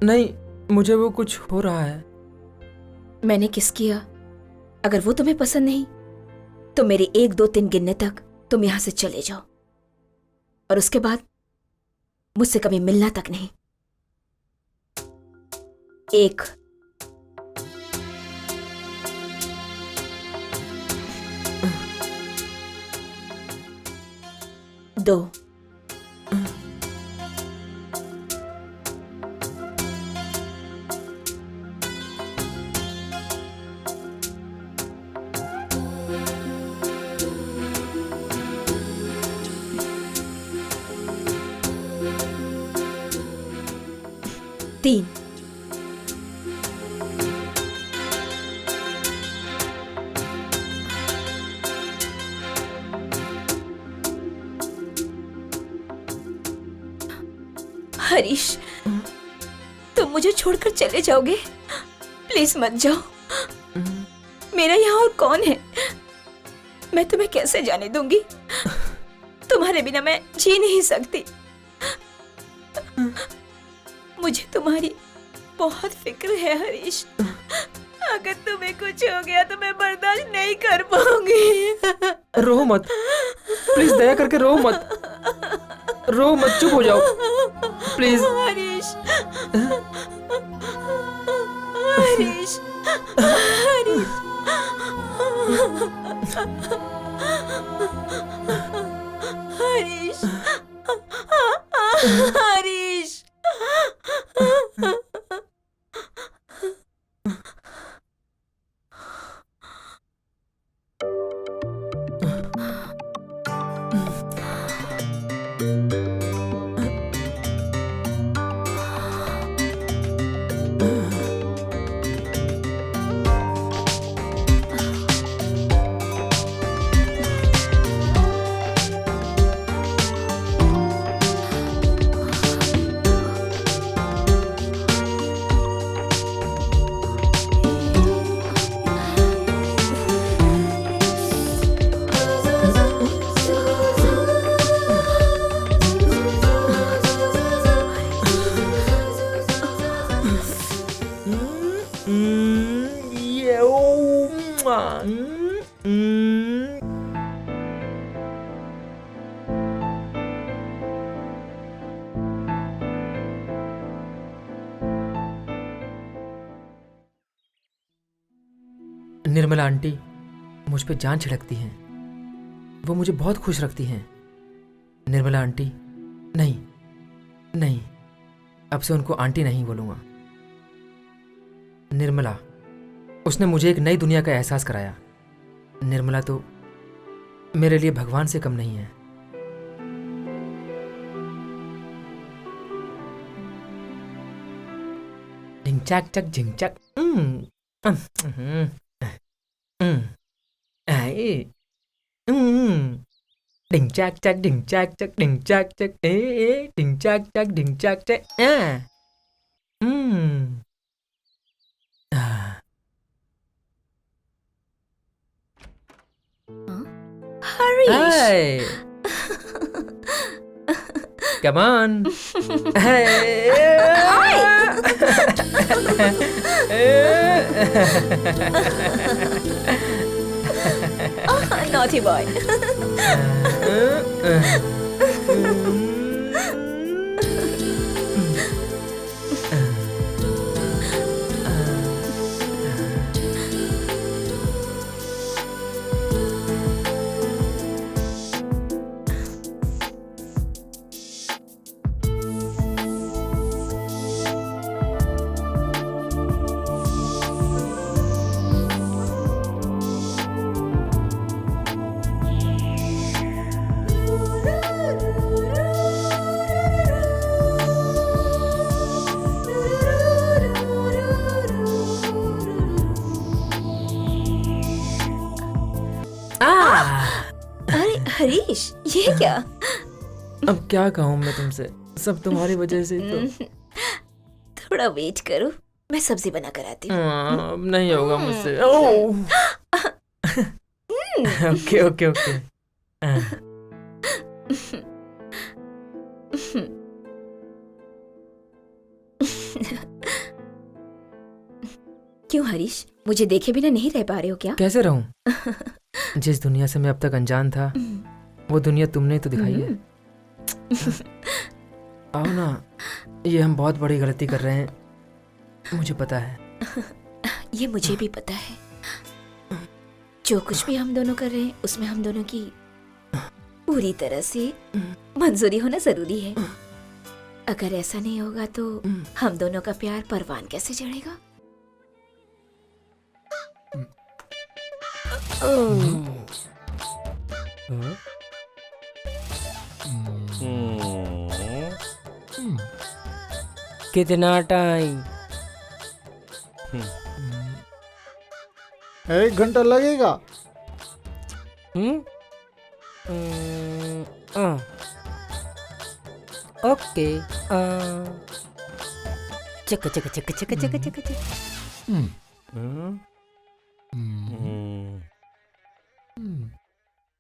नहीं, मुझे वो कुछ हो रहा है। मैंने किस किया, अगर वो तुम्हें पसंद नहीं तो मेरे 1 2 3 गिनने तक तुम यहां से चले जाओ, और उसके बाद मुझसे कभी मिलना तक नहीं। 1 2 3 हरीश, तुम मुझे छोड़कर चले जाओगे? प्लीज मत जाओ। मेरा यहाँ और कौन है? मैं तुम्हें कैसे जाने दूंगी? तुम्हारे बिना मैं जी नहीं सकती। मुझे तुम्हारी बहुत फिक्र है हरीश। अगर तुम्हें कुछ हो गया तो मैं बर्दाश्त नहीं कर पाऊंगी। रो मत, प्लीज दया करके रो मत, रो मत, चुप हो जाओ प्लीज। हरीश, हरीश, हरीश, हरीश, हरीश। निर्मला आंटी मुझ पे जान छिड़कती हैं, वो मुझे बहुत खुश रखती हैं। निर्मला आंटी, नहीं नहीं, अब से उनको आंटी नहीं बोलूंगा। निर्मला, उसने मुझे एक नई दुनिया का एहसास कराया। निर्मला तो मेरे लिए भगवान से कम नहीं है। ढिंचाक चक झिंचक, ढिंचाक चक ढिंचाक चक ढिंचाक चक ढिंचाक चक ढिंचाक चक। Harish, Hey, come on. naughty boy. अरे हरीश, ये क्या? अब क्या कहूँ मैं तुमसे, सब तुम्हारी वजह से तो। थोड़ा वेट करो, मैं सब्जी बना कर आती हूँ। अब नहीं होगा मुझसे। Okay okay okay. क्यों हरीश, मुझे देखे बिना नहीं रह पा रहे हो क्या? कैसे रहूं? जिस दुनिया से मैं अब तक अनजान था, वो दुनिया तुमने तो दिखाई है। आओ ना, ये हम बहुत बड़ी गलती कर रहे हैं, मुझे पता है। ये मुझे भी पता है। जो कुछ भी हम दोनों कर रहे हैं उसमें हम दोनों की पूरी तरह से मंजूरी होना जरूरी है। अगर ऐसा नहीं होगा तो हम दोनों का प्यार परवान कैसे चढ़ेगा? कितना टाइम? 1 घंटा लगेगा। ओके चक चक चक चक चक चक चक।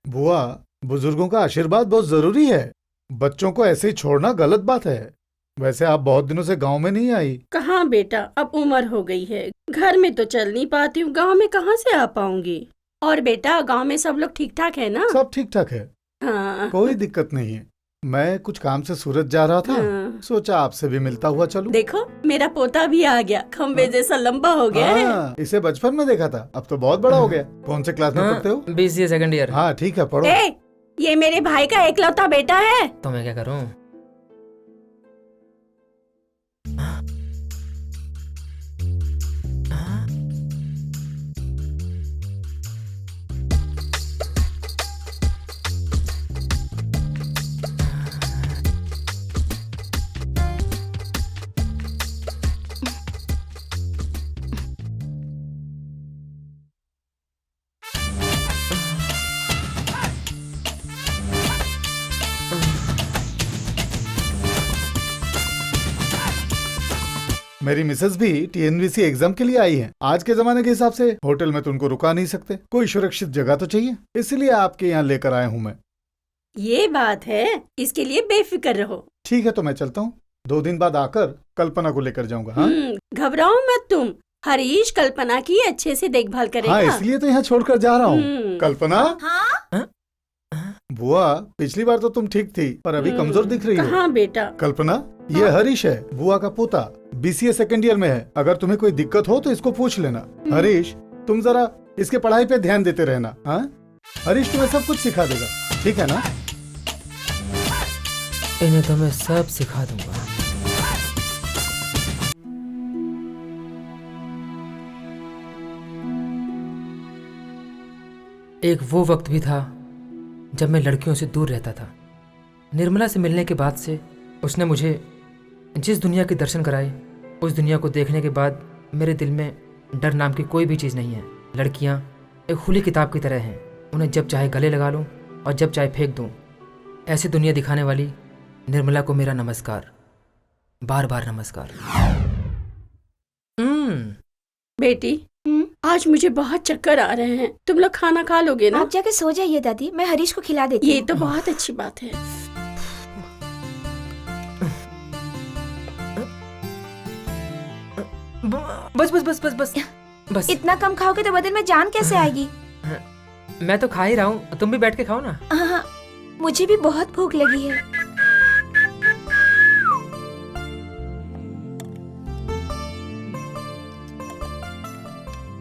बुआ, बुजुर्गों का आशीर्वाद बहुत जरूरी है। बच्चों को ऐसे ही छोड़ना गलत बात है। वैसे आप बहुत दिनों से गांव में नहीं आई। कहाँ बेटा, अब उम्र हो गई है, घर में तो चल नहीं पाती हूँ, गांव में कहाँ से आ पाऊंगी। और बेटा, गांव में सब लोग ठीक ठाक है ना? सब ठीक ठाक है, हाँ कोई दिक्कत नहीं है। मैं कुछ काम से सूरत जा रहा था, हाँ। सोचा आपसे भी मिलता हुआ चलूं। देखो मेरा पोता भी आ गया, खम्बे जैसा लंबा हो गया है। हाँ, इसे बचपन में देखा था, अब तो बहुत बड़ा हो गया। कौन से क्लास में पढ़ते हो? BCA second year. हाँ ठीक है, पढ़ो। ए, ये मेरे भाई का एकलौता बेटा है। तो मैं क्या करूं? मेरी मिसेस भी TNVC एग्जाम के लिए आई हैं। आज के जमाने के हिसाब से होटल में तो उनको रुका नहीं सकते, कोई सुरक्षित जगह तो चाहिए, इसलिए आपके यहाँ लेकर आया हूँ मैं। ये बात है, इसके लिए बेफिक्र रहो। ठीक है, तो मैं चलता हूँ। 2 दिन बाद आकर कल्पना को लेकर जाऊंगा। हाँ घबराओ मत तुम, हरीश कल्पना की अच्छे से देखभाल करेगा। हाँ, इसलिए तो यहाँ छोड़कर जा रहा हूँ। कल्पना। हाँ? बुआ, पिछली बार तो तुम ठीक थी, पर अभी कमजोर दिख रही हो। कहाँ बेटा? कल्पना, ये हरीश है, बुआ का पोता, BCA सेकंड ईयर में है। अगर तुम्हें कोई दिक्कत हो तो इसको पूछ लेना। हरीश, तुम जरा इसके पढ़ाई पे ध्यान देते रहना। हाँ, हरीश तुम्हें सब कुछ सिखा देगा, ठीक है ना? इन्हें तो मैं सब सिखा दूंगा। एक वो वक्त भी था जब मैं लड़कियों से दूर रहता था। निर्मला से मिलने के बाद से उसने मुझे जिस दुनिया के दर्शन कराए, उस दुनिया को देखने के बाद मेरे दिल में डर नाम की कोई भी चीज़ नहीं है। लड़कियां एक खुली किताब की तरह हैं, उन्हें जब चाहे गले लगा लूं और जब चाहे फेंक दूं। ऐसी दुनिया दिखाने वाली निर्मला को मेरा नमस्कार, बार बार नमस्कार। बेटी, आज मुझे बहुत चक्कर आ रहे हैं, तुम लोग खाना खा लोगे ना? आप जाके सो जाइए दादी, मैं हरीश को खिला देती ये हूँ। तो बहुत अच्छी बात है। बस बस बस बस बस बस। इतना कम खाओगे तो बदन में जान कैसे आएगी? मैं तो खा ही रहा हूँ, तुम भी बैठ के खाओ ना। हाँ, मुझे भी बहुत भूख लगी है।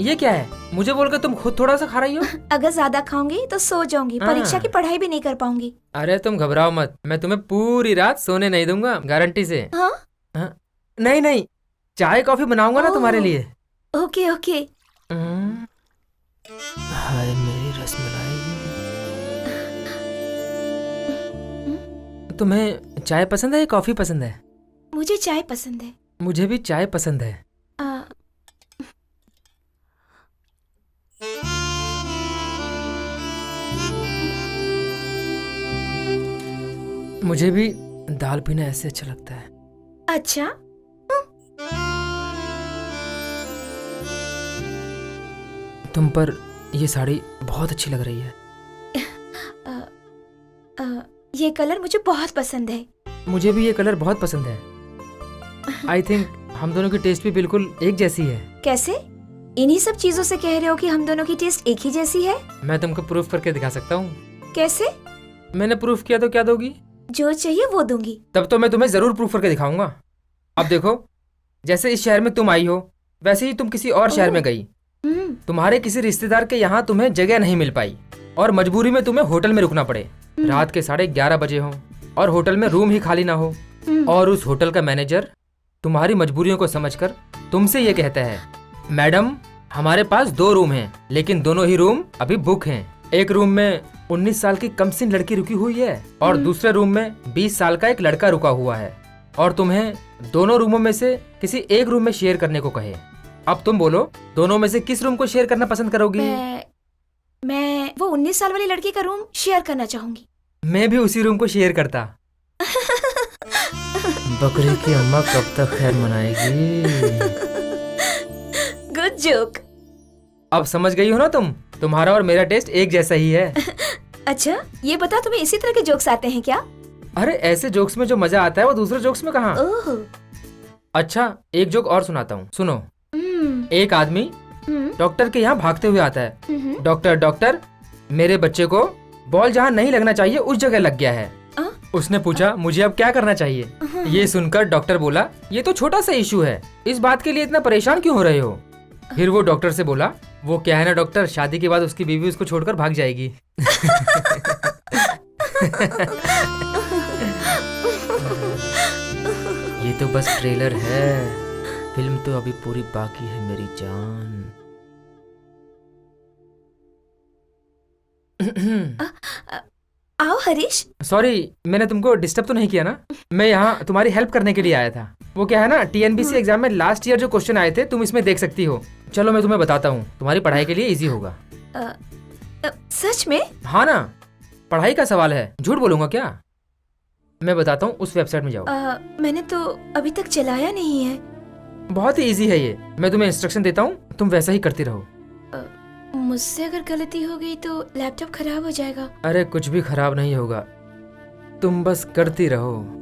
ये क्या है? मुझे बोलकर तुम खुद थोड़ा सा खा रही हो? अगर ज्यादा खाऊंगी तो सो जाऊंगी, परीक्षा की पढ़ाई भी नहीं कर पाऊंगी। अरे तुम घबराओ मत, मैं तुम्हें पूरी रात सोने नहीं दूंगा, गारंटी से। हाँ? नहीं नहीं, चाय कॉफी बनाऊंगा ना तुम्हारे लिए। Okay okay. हाय मेरी रसमलाई। तुम्हें चाय पसंद है या कॉफी पसंद है? मुझे चाय पसंद है। मुझे भी चाय पसंद है। मुझे भी दाल पीना ऐसे अच्छा लगता है। अच्छा? तुम पर ये साड़ी बहुत अच्छी लग रही है। ये कलर मुझे बहुत पसंद है। मुझे भी ये कलर बहुत पसंद है। आई थिंक हम दोनों की टेस्ट भी बिल्कुल एक जैसी है। कैसे? इन्हीं सब चीजों से कह रहे हो कि हम दोनों की टेस्ट एक ही जैसी है? मैं तुमको प्रूफ करके दिखा सकता हूँ। कैसे? मैंने प्रूफ किया तो क्या दोगी? जो चाहिए वो दूंगी। तब तो मैं तुम्हें जरूर प्रूफ करके दिखाऊंगा। अब देखो, जैसे इस शहर में तुम आई हो, वैसे ही तुम किसी और शहर में गई। तुम्हारे किसी रिश्तेदार के यहाँ तुम्हें जगह नहीं मिल पाई और मजबूरी में तुम्हें होटल में रुकना पड़े। रात के 11:30 बजे हो और होटल में रूम ही खाली ना हो, और उस होटल का मैनेजर तुम्हारी मजबूरियों को समझकर तुमसे ये कहता है, मैडम हमारे पास 2 रूम हैं, लेकिन दोनों ही रूम अभी बुक हैं। एक रूम में 19 साल की कमसिन लड़की रुकी हुई है और दूसरे रूम में 20 साल का एक लड़का रुका हुआ है, और तुम्हें दोनों रूमों में से किसी एक रूम में शेयर करने को कहे। अब तुम बोलो, दोनों में से किस रूम को शेयर करना पसंद करोगी? मैं वो 19 साल वाली लड़की का रूम शेयर करना चाहूंगी। मैं भी उसी रूम को शेयर करता। बकरी की अम्मा कब तक खैर मनाएगी? Good joke. अब समझ गई हो ना तुम? तुम्हारा और मेरा टेस्ट एक जैसा ही है। अच्छा ये बता, तुम्हें इसी तरह के जोक्स आते हैं क्या? अरे ऐसे जोक्स में जो मजा आता है वो दूसरे जोक्स में कहाँ? ओह। अच्छा एक जोक और सुनाता हूँ, सुनो। हम्म, एक आदमी डॉक्टर के यहाँ भागते हुए आता है। हम्म, डॉक्टर डॉक्टर, मेरे बच्चे को बॉल जहाँ नहीं लगना चाहिए उस जगह लग गया है। आ? उसने पूछा मुझे अब क्या करना चाहिए? ये सुनकर डॉक्टर बोला ये तो छोटा सा इशू है, इस बात के लिए इतना परेशान क्यों हो रहे हो? फिर वो डॉक्टर से बोला वो क्या है ना डॉक्टर, शादी के बाद उसकी बीवी उसको छोड़कर भाग जाएगी। ये तो बस ट्रेलर है, फिल्म तो अभी पूरी बाकी है मेरी जान। आओ हरीश। सॉरी मैंने तुमको डिस्टर्ब तो नहीं किया ना? मैं यहाँ तुम्हारी हेल्प करने के लिए आया था। वो क्या है ना, टीएनबीसी एग्जाम में लास्ट ईयर जो क्वेश्चन आए थे तुम इसमें देख सकती हो। चलो मैं तुम्हें बताता हूँ, तुम्हारी पढ़ाई के लिए इजी होगा। सच में? हाँ ना, पढ़ाई का सवाल है, झूठ बोलूंगा क्या? मैं बताता हूँ, उस वेबसाइट में जाओ। मैंने तो अभी तक चलाया नहीं है। बहुत ही इजी है ये, मैं तुम्हें इंस्ट्रक्शन देता हूँ, तुम वैसा ही करती रहो। मुझसे अगर गलती हो गई तो लैपटॉप खराब हो जाएगा। अरे कुछ भी खराब नहीं होगा, तुम बस करती रहो।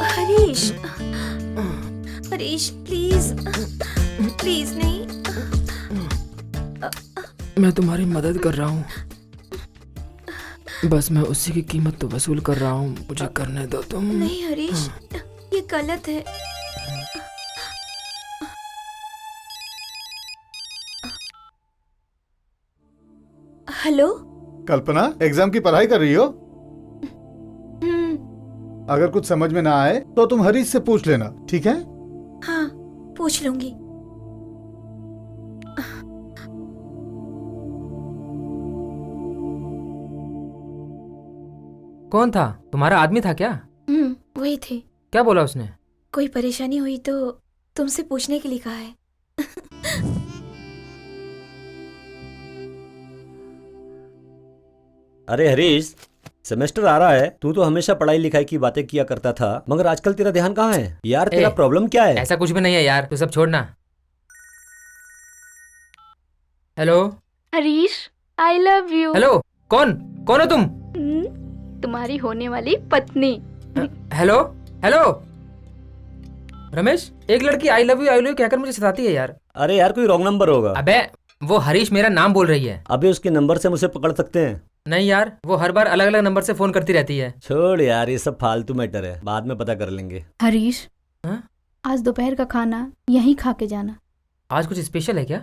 हरीश, हरीश प्लीज, प्लीज नहीं। मैं तुम्हारी मदद कर रहा हूँ, बस मैं उसी की कीमत तो वसूल कर रहा हूँ, मुझे करने दो तुम। नहीं हरीश, ये गलत है। हेलो। कल्पना एग्जाम की पढ़ाई कर रही हो? अगर कुछ समझ में ना आए तो तुम हरीश से पूछ लेना, ठीक है? हाँ पूछ लूंगी। कौन था? तुम्हारा आदमी था क्या? वही थे। क्या बोला उसने? कोई परेशानी हुई तो तुमसे पूछने के लिए कहा है। अरे हरीश, सेमेस्टर आ रहा है, तू तो हमेशा पढ़ाई लिखाई की बातें किया करता था, मगर आजकल तेरा ध्यान कहाँ है यार? तेरा प्रॉब्लम क्या है? ऐसा कुछ भी नहीं है यार, तू सब छोड़ना। Hello Harish, I love you. Hello, कौन कौन हो तुम? तुम्हारी होने वाली पत्नी। हेलो हेलो रमेश, एक लड़की आई लव यू कहकर मुझे सताती है यार। अरे यार कोई रॉन्ग नंबर होगा। अबे वो हरीश मेरा नाम बोल रही है। अबे उसके नंबर से मुझे पकड़ सकते हैं? नहीं यार, वो हर बार अलग अलग नंबर से फोन करती रहती है। छोड़ यार, ये सब फालतू मैटर है, बाद में पता कर लेंगे। हरीश, हाँ? आज दोपहर का खाना यहीं खा के जाना। आज कुछ स्पेशल है क्या?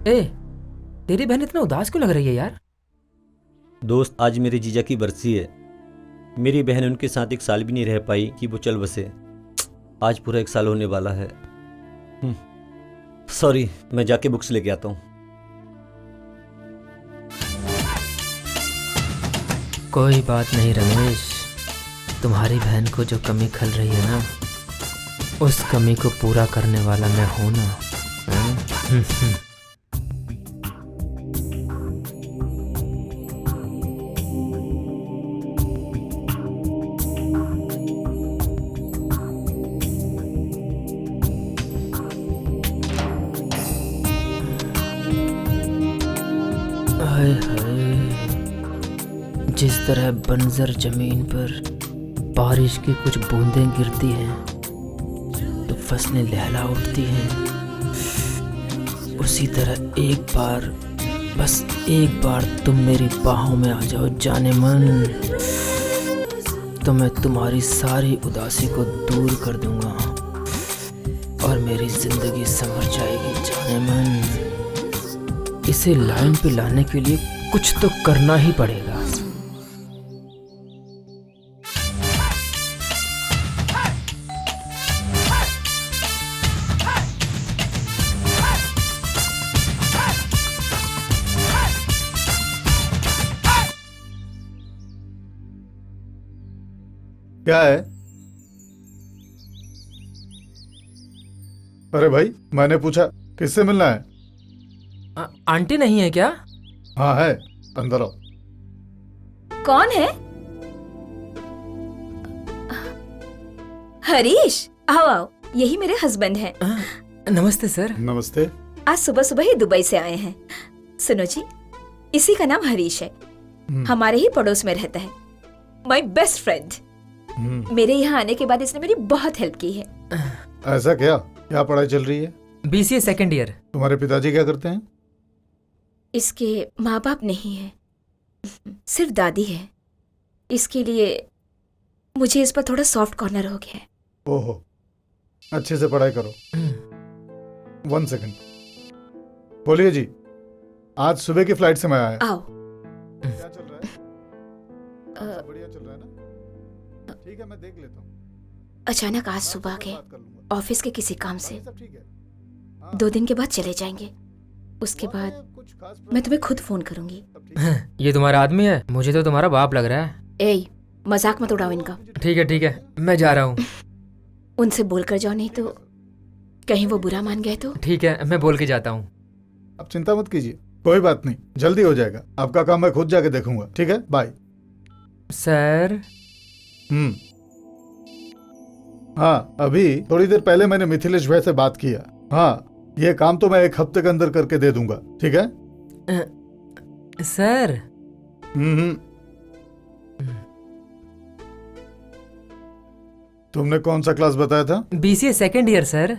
ए, तेरी बहन इतना उदास क्यों लग रही है यार? दोस्त, आज मेरे जीजा की बरसी है। मेरी बहन उनके साथ एक साल भी नहीं रह पाई कि वो चल बसे। आज पूरा 1 साल होने वाला है। सॉरी, मैं जाके बुक्स लेके आता हूँ। कोई बात नहीं रमेश, तुम्हारी बहन को जो कमी खल रही है ना, उस कमी को पूरा करने वाला मैं हूं ना। हाय हाय, जिस तरह बंजर जमीन पर बारिश की कुछ बूंदें गिरती हैं तो फसलें लहला उठती हैं, उसी तरह एक बार, बस एक बार तुम मेरी बाहों में आ जाओ जाने मन, तो मैं तुम्हारी सारी उदासी को दूर कर दूंगा और मेरी जिंदगी संवर जाएगी जाने मन। इसे लाइन पे लाने के लिए कुछ तो करना ही पड़ेगा। क्या है? अरे भाई, मैंने पूछा किससे मिलना है? आंटी नहीं है क्या? हाँ है, अंदर आओ। कौन है? हरीश, आओ आओ, यही मेरे हस्बैंड हैं। नमस्ते सर। नमस्ते। आज सुबह सुबह ही दुबई से आए हैं। सुनो जी, इसी का नाम हरीश है, हमारे ही पड़ोस में रहता है, माय बेस्ट फ्रेंड। मेरे यहाँ आने के बाद इसने मेरी बहुत हेल्प की है। ऐसा क्या? क्या पढ़ाई चल रही है? BCA second year. तुम्हारे पिताजी क्या करते हैं? इसके माँ बाप नहीं है, सिर्फ दादी है। इसके लिए मुझे इस पर थोड़ा सॉफ्ट कॉर्नर हो गया है। ओहो, अच्छे से पढ़ाई करो। 1 सेकंड। बोलिए जी, आज सुबह की फ्लाइट से मैं आया। आओ। क्या चल रहा है? सब बढ़िया चल रहा है ना? ठीक है, मैं देख लेता हूँ। अचानक आज सुबह के बात कर लूंगा। ऑफिस के किसी काम से सब ठीक है। 2 दिन के बाद चले जाएंगे। उसके बाद कुछ खास मैं तुम्हें खुद फोन करूंगी। सब ठीक है? ये तुम्हारा आदमी है? मुझे तो तुम्हारा बाप लग रहा है। ए, मजाक मत उड़ाओ इनका। ठीक है, मैं जा रहा हूँ। उनसे बोलकर जाओ, नहीं तो कहीं वो बुरा मान गए तो। ठीक है, मैं बोल के जाता हूँ। अब चिंता मत कीजिए, कोई बात नहीं, जल्दी हो जाएगा। आपका काम मैं खुद जाके देखूंगा। ठीक है, बाय। सर। हाँ, अभी थोड़ी देर पहले मैंने मिथिलेश भाई से बात किया। हाँ, ये काम तो मैं 1 हफ्ते के अंदर करके दे दूंगा। ठीक है? सर। हम्म। तुमने कौन सा क्लास बताया था? BCA second year sir.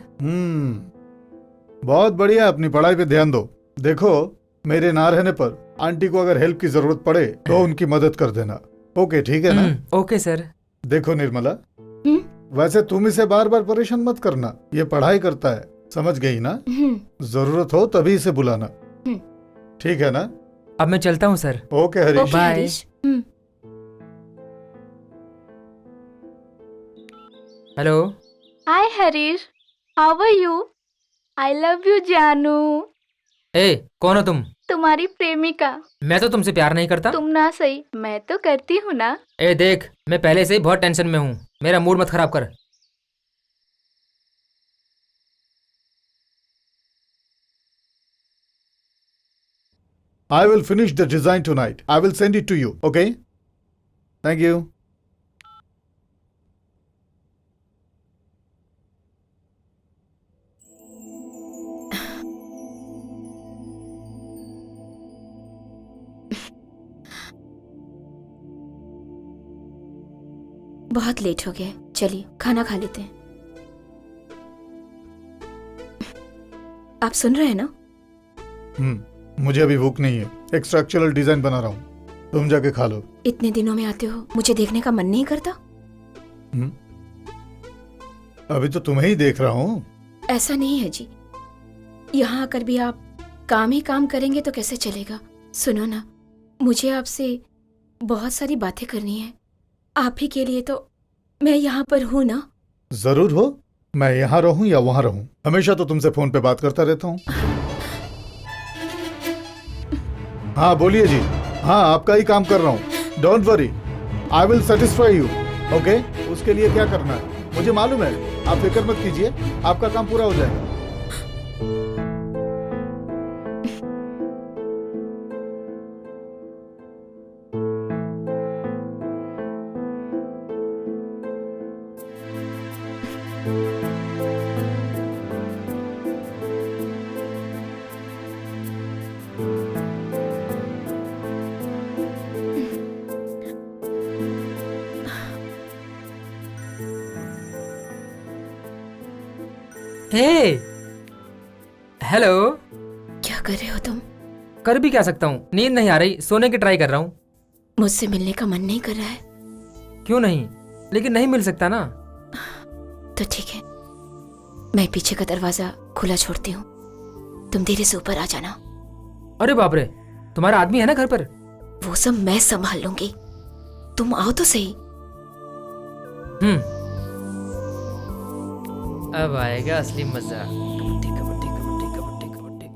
बहुत बढ़िया, अपनी पढ़ाई पे ध्यान दो। देखो, मेरे ना रहने पर आंटी को अगर हेल्प की जरूरत पड़े तो उनकी मदद कर देना। ओके, ठीक है ना? Okay sir. देखो निर्मला, वैसे तुम इसे बार बार परेशान मत करना, ये पढ़ाई करता है, समझ गई ना? जरूरत हो तभी इसे बुलाना। ठीक है ना? अब मैं चलता हूँ sir. Okay Harish. Okay bye. Harish. Hello. Hi Harish, how are you? I love you जानू। ए, कौन हो तुम? तुम्हारी प्रेमिका। मैं तो तुमसे प्यार नहीं करता। तुम ना सही, मैं तो करती हूँ ना। ए देख, मैं पहले से ही बहुत टेंशन में हूँ, मेरा मूड मत खराब कर। I will finish the design tonight. I will send it to you. Okay? Thank you. बहुत लेट हो गया, चलिए खाना खा लेते हैं। आप सुन रहे हैं ना? मुझे अभी भूख नहीं है, एक स्ट्रक्चरल डिजाइन बना रहा हूँ, तुम जाके खा लो। इतने दिनों में आते हो, मुझे देखने का मन नहीं करता? अभी तो तुम्हें ही देख रहा हूँ। ऐसा नहीं है जी, यहाँ आकर भी आप काम ही काम करेंगे तो कैसे चलेगा? सुनो ना, मुझे आपसे बहुत सारी बातें करनी है। आप ही के लिए तो मैं यहाँ पर हूँ ना। जरूर हो, मैं यहाँ रहूँ या वहाँ रहूँ, हमेशा तो तुमसे फोन पे बात करता रहता हूँ। हाँ बोलिए जी। हाँ, आपका ही काम कर रहा हूँ, don't worry, I will satisfy you. Okay, उसके लिए क्या करना है मुझे मालूम है, आप फिक्र मत कीजिए, आपका काम पूरा हो जाएगा। हे, हेलो। क्या कर रहे हो तुम? कर भी क्या सकता हूँ, नींद नहीं आ रही, सोने की ट्राई कर रहा हूँ। मुझसे मिलने का मन नहीं कर रहा है? क्यों नहीं, लेकिन नहीं मिल सकता ना। तो ठीक है, मैं पीछे का दरवाजा खुला छोड़ती हूँ, तुम धीरे से ऊपर आ जाना। अरे बाप रे, तुम्हारा आदमी है ना घर पर? वो सब मैं संभाल लूंगी, तुम आओ तो सही। अब आएगा असली मजा। कबड्डी कबड्डी कबड्डी कबड्डी कबड्डी।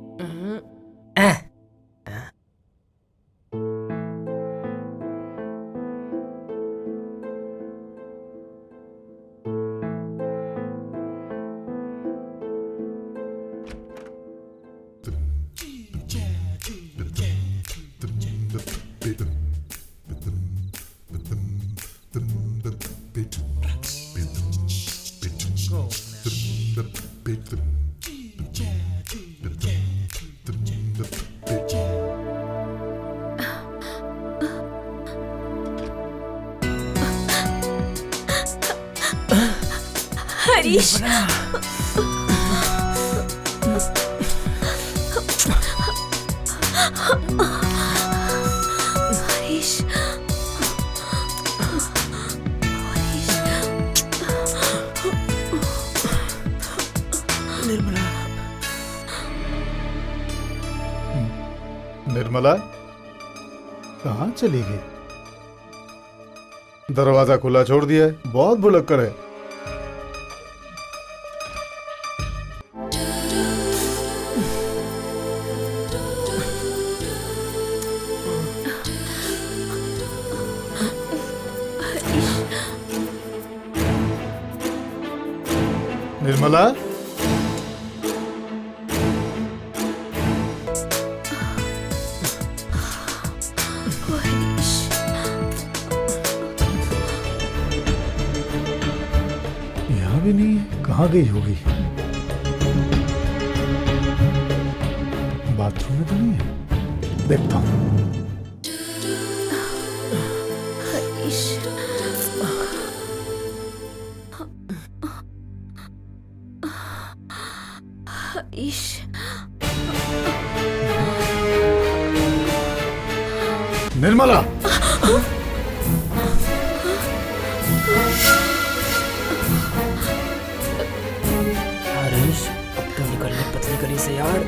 हरीश हरीश निर्मला कहाँ चली गई? दरवाजा खुला छोड़ दिया है, बहुत भुलक्कड़ है। निर्मला यहाँ भी नहीं है, कहाँ गई होगी? बाथरूम में तो नहीं है, देखता हूँ। हरीश हरीश निर्मला हरीश अब तो निकल ले पतली गली से यार।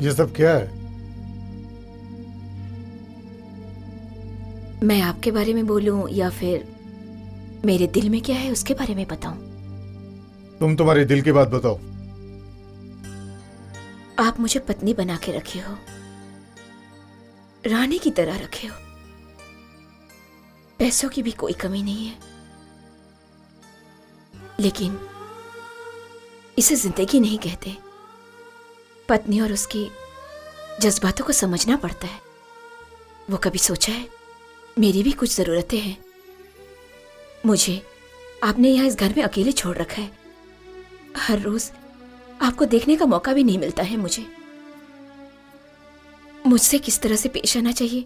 ये सब क्या है? मैं आपके बारे में बोलूं या फिर मेरे दिल में क्या है उसके बारे में बताऊं? तुम तुम्हारे दिल की बात बताओ। आप मुझे पत्नी बना के रखे हो, रानी की तरह रखे हो। पैसों की भी कोई कमी नहीं है, लेकिन इसे जिंदगी नहीं कहते। पत्नी और उसकी जज्बातों को समझना पड़ता है। वो कभी सोचा है मेरी भी कुछ जरूरतें हैं? मुझे आपने यहाँ इस घर में अकेले छोड़ रखा है। हर रोज आपको देखने का मौका भी नहीं मिलता है। मुझसे किस तरह से पेश आना चाहिए,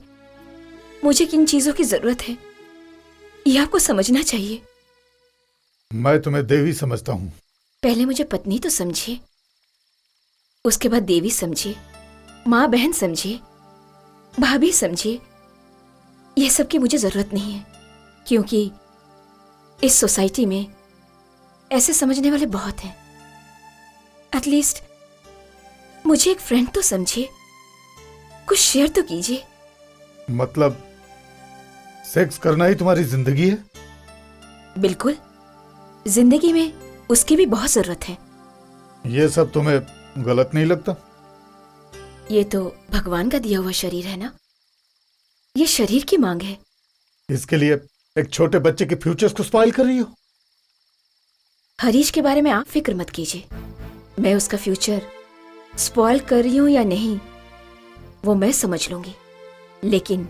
मुझे किन चीजों की जरूरत है, ये आपको समझना चाहिए। मैं तुम्हें देवी समझता हूँ। पहले मुझे पत्नी तो समझिए, उसके बाद देवी समझिए, माँ बहन समझिए, भाभी समझिए। यह सब की मुझे जरूरत नहीं है, क्योंकि इस सोसाइटी में ऐसे समझने वाले बहुत हैं। एटलीस्ट मुझे एक फ्रेंड तो समझिए, कुछ शेयर तो कीजिए। मतलब सेक्स करना ही तुम्हारी जिंदगी है? बिल्कुल, जिंदगी में उसकी भी बहुत जरूरत है। ये सब तुम्हें गलत नहीं लगता? ये तो भगवान का दिया हुआ शरीर है ना, ये शरीर की मांग है। इसके लिए एक छोटे बच्चे के फ्यूचर्स को स्पॉइल कर रही हो? हरीश के बारे में आप फिक्र मत कीजिए। मैं उसका फ्यूचर स्पॉइल कर रही हूं या नहीं वो मैं समझ लूंगी, लेकिन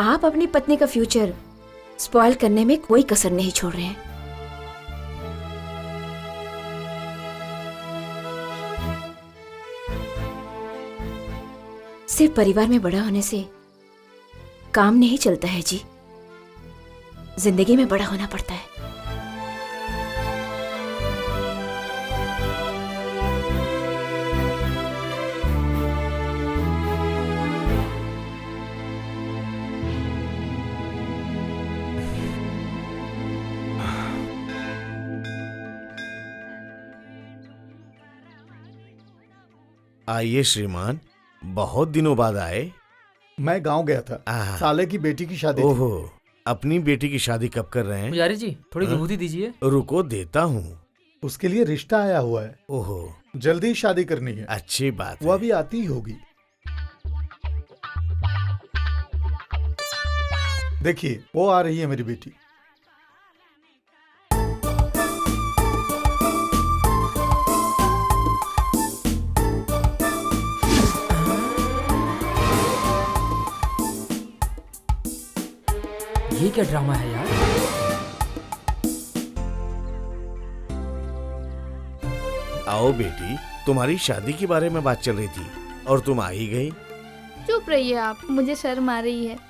आप अपनी पत्नी का फ्यूचर स्पॉइल करने में कोई कसर नहीं छोड़ रहे हैं। सिर्फ परिवार में बड़ा होने से काम नहीं चलता है जी, जिंदगी में बड़ा होना पड़ता है। आइए श्रीमान, बहुत दिनों बाद आए। मैं गांव गया था, साले की बेटी की शादी थी। ओहो, अपनी बेटी की शादी कब कर रहे हैं? पुजारी जी थोड़ी विभूति दीजिए। रुको देता हूँ। उसके लिए रिश्ता आया हुआ है। ओहो, जल्दी शादी करनी है। अच्छी बात वो है। अभी आती ही होगी। देखिए वो आ रही है मेरी बेटी। ये क्या ड्रामा है यार? आओ बेटी, तुम्हारी शादी के बारे में बात चल रही थी और तुम आ ही गई। चुप रहिए आप, मुझे शर्म आ रही है।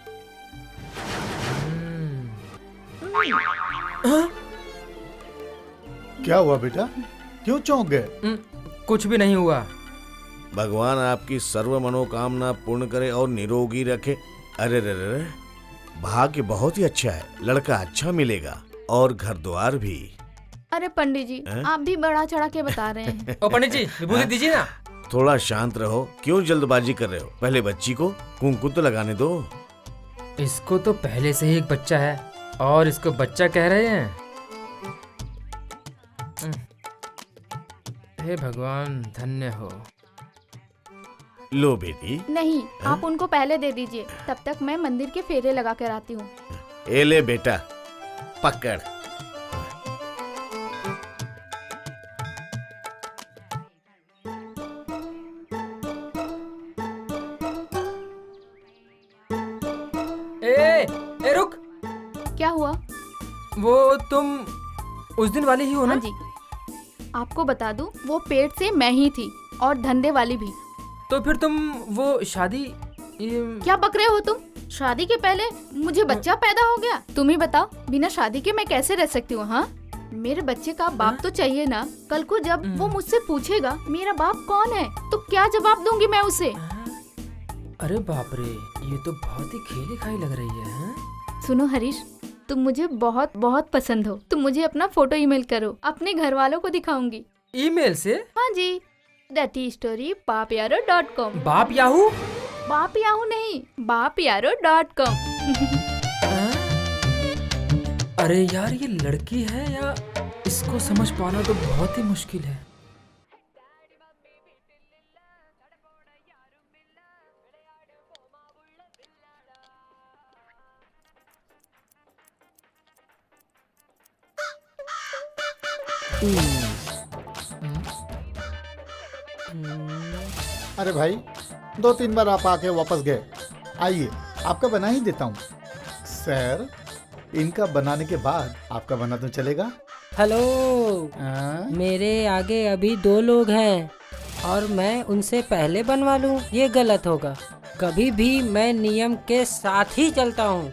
क्या हुआ बेटा, क्यों चौंक गए? कुछ भी नहीं हुआ। भगवान आपकी सर्व मनोकामना पूर्ण करे और निरोगी रखे। अरे रे रे, भाग्य बहुत ही अच्छा है, लड़का अच्छा मिलेगा और घर द्वार भी। अरे पंडित जी, आप भी बढ़ा चढ़ा के बता रहे हैं। ओ पंडित जी, विभूति दीजिए ना। थोड़ा शांत रहो, क्यों जल्दबाजी कर रहे हो? पहले बच्ची को कुंकुम तो लगाने दो। इसको तो पहले से ही एक बच्चा है और इसको बच्चा कह रहे हैं। हे भगवान, धन्य हो। लो बेटी। नहीं, आप उनको पहले दे दीजिए, तब तक मैं मंदिर के फेरे लगा कर आती हूँ। ए ले बेटा, पकड़। ए रुक। क्या हुआ? वो तुम उस दिन वाली ही हो ना? हाँ जी। आपको बता दूं, वो पेट से मैं ही थी और धंधे वाली भी। तो फिर तुम वो शादी क्या बक रहे हो तुम? शादी के पहले मुझे बच्चा पैदा हो गया। तुम ही बताओ, बिना शादी के मैं कैसे रह सकती हूँ? हाँ, मेरे बच्चे का बाप तो चाहिए ना। कल को जब वो मुझसे पूछेगा मेरा बाप कौन है, तो क्या जवाब दूंगी मैं उसे? अरे बाप रे, ये तो बहुत ही खेली खाई लग रही है। हाँ? सुनो हरीश, तुम मुझे बहुत बहुत पसंद हो। तुम मुझे अपना फोटो ईमेल करो, अपने घर वालों को दिखाऊंगी। ईमेल से? हाँ जी, datistory@baapyaro.com। बाप याहू? बाप याहू नहीं, baapyaro.com। अरे यार, ये लड़की है या इसको समझ पाना तो बहुत ही मुश्किल है। अरे भाई, 2-3 बार आप आके वापस गए। आइए, आपका बना ही देता हूँ। सर, इनका बनाने के बाद आपका बना तो चलेगा? हेलो, मेरे आगे अभी 2 लोग हैं और मैं उनसे पहले बनवा लूं, ये गलत होगा। कभी भी मैं नियम के साथ ही चलता हूँ।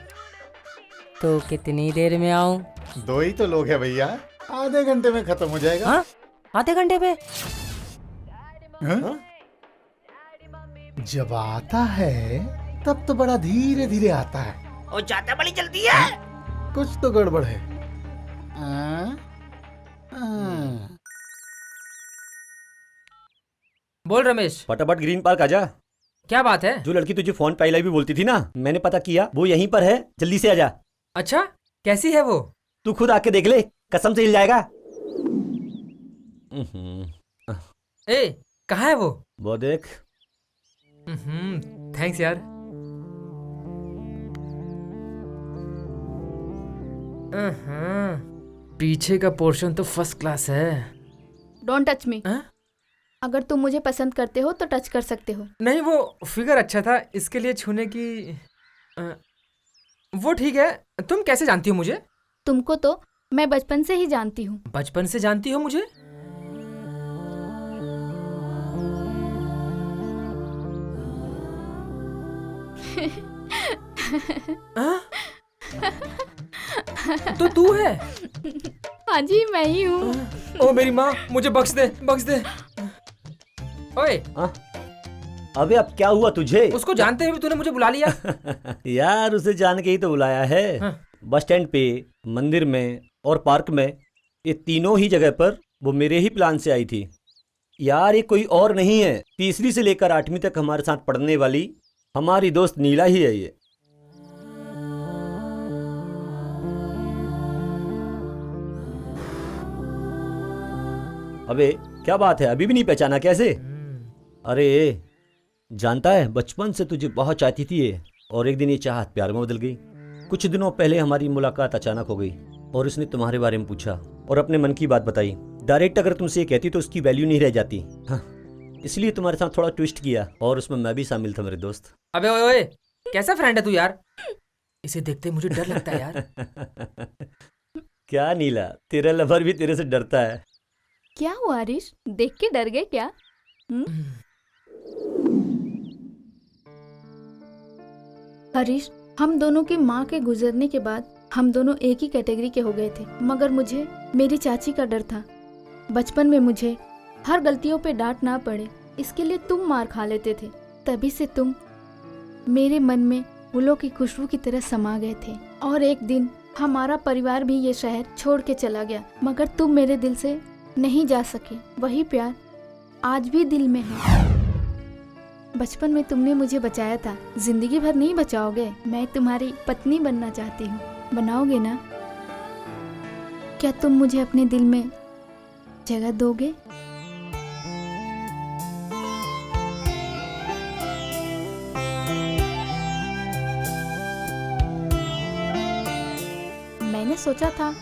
तो कितनी देर में आऊँ? 2 ही तो लोग हैं भैया, आधे घंटे में खत्म हो जाएगा। हाँ, आधे घंटे में? हाँ? जब आता है तब तो बड़ा धीरे धीरे आता है और ज्यादा बड़ी जल्दी है। कुछ तो गड़बड़ है। बोल रमेश। फटाफट ग्रीन पार्क आजा। क्या बात है? जो लड़की तुझे फोन पे आई लव यू बोलती थी ना, मैंने पता किया, वो यहीं पर है, जल्दी से आजा। अच्छा, कैसी है वो? तू खुद आके देख ले, कसम से हिल जाएगा। ए, कहाँ है वो? वो देख। थैंक्स यार। पीछे का पोर्शन तो फर्स्ट क्लास है। Don't touch me. अगर तुम मुझे पसंद करते हो तो टच कर सकते हो। नहीं, वो फिगर अच्छा था, इसके लिए छूने की वो ठीक है। तुम कैसे जानती हो मुझे? तुमको तो मैं बचपन से ही जानती हूँ। बचपन से जानती हो मुझे? तो तू है? हाँ जी, मैं ही हूँ। ओ मेरी माँ, मुझे बख्श दे, बख्श दे। ओए, अबे अब क्या हुआ तुझे? उसको जानते हुए तूने मुझे बुला लिया? यार, उसे जान के ही तो बुलाया है। बस स्टैंड पे, मंदिर में और पार्क में, ये तीनों ही जगह पर वो मेरे ही प्लान से आई थी। यार, ये कोई और नहीं है, 3री से लेकर 8वीं तक हमारे साथ पढ़ने वाली हमारी दोस्त नीला ही है ये। अबे क्या बात है, अभी भी नहीं पहचाना कैसे? अरे जानता है, बचपन से तुझे बहुत चाहती थी ये, और एक दिन ये चाहत प्यार में बदल गई। कुछ दिनों पहले हमारी मुलाकात अचानक हो गई और उसने तुम्हारे बारे में पूछा और अपने मन की बात बताई। डायरेक्ट अगर तुमसे ये कहती तो उसकी वैल्यू नहीं रह जाती। हाँ, इसलिए तुम्हारे साथ थोड़ा ट्विस्ट किया और उसमें मैं भी शामिल था मेरे दोस्त। अबे ओए ओए, कैसा फ्रेंड है तू यार? इसे देखते मुझे डर लगता है यार। क्या नीला, तेरा लवर भी तेरे से डरता है। क्या हुआ हरीश, देख के डर गए क्या? हरीश, हम दोनों की माँ के गुजरने के बाद हम दोनों एक ही कैटेगरी के हो गए थे, मगर मुझे मेरी चाची का डर था। बचपन में मुझे हर गलतियों पे डांट ना पड़े, इसके लिए तुम मार खा लेते थे। तभी से तुम मेरे मन में फूलों की खुशबू की तरह समा गए थे। और एक दिन हमारा परिवार भी ये शहर छोड़ के चला गया, मगर तुम मेरे दिल से नहीं जा सके। वही प्यार आज भी दिल में है। बचपन में तुमने मुझे बचाया था, जिंदगी भर नहीं बचाओगे। मैं तुम्हारी पत्नी बनना चाहती हूँ, बनाओगे ना? क्या तुम मुझे अपने दिल में जगह दोगे? मैंने सोचा था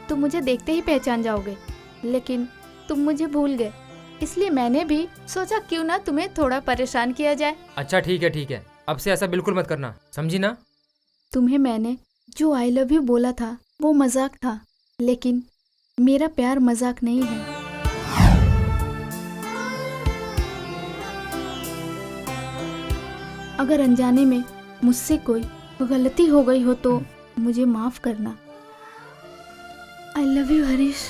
तुम मुझे देखते ही पहचान जाओगे, लेकिन तुम मुझे भूल गए। इसलिए मैंने भी सोचा क्यों ना तुम्हें थोड़ा परेशान किया जाए। अच्छा ठीक है, अब से ऐसा बिल्कुल मत करना, समझी ना? तुम्हें मैंने जो आई लव यू बोला था वो मजाक था, लेकिन मेरा प्यार मजाक नहीं है। अगर अनजाने में मुझसे कोई गलती हो गई हो तो मुझे माफ करना। आई लव यू हरीश।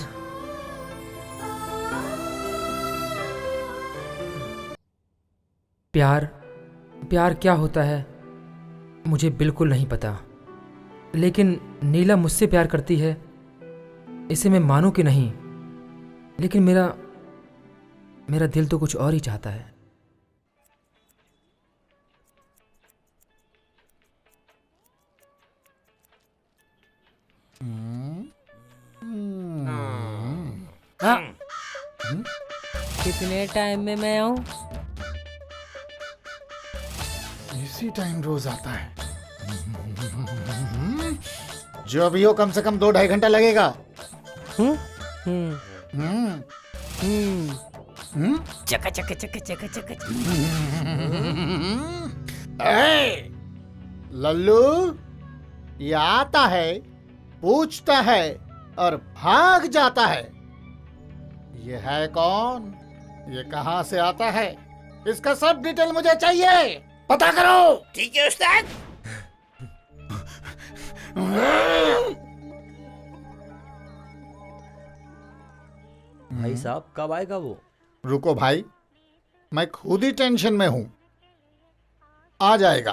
प्यार क्या होता है मुझे बिल्कुल नहीं पता, लेकिन नीला मुझसे प्यार करती है, इसे मैं मानूं कि नहीं, लेकिन मेरा दिल तो कुछ और ही चाहता है। कितने टाइम में मैं आऊं? इसी टाइम रोज आता है। जो भी हो कम से कम 2-2.5 घंटा लगेगा। चका चका चका चका चका। लल्लू, ये आता है, पूछता है और भाग जाता है। ये है कौन? ये कहाँ से आता है? इसका सब डिटेल मुझे चाहिए, पता करो। ठीक है उस्ताद। भाई साहब कब आएगा वो? रुको भाई, मैं खुद ही टेंशन में हूं। आ जाएगा।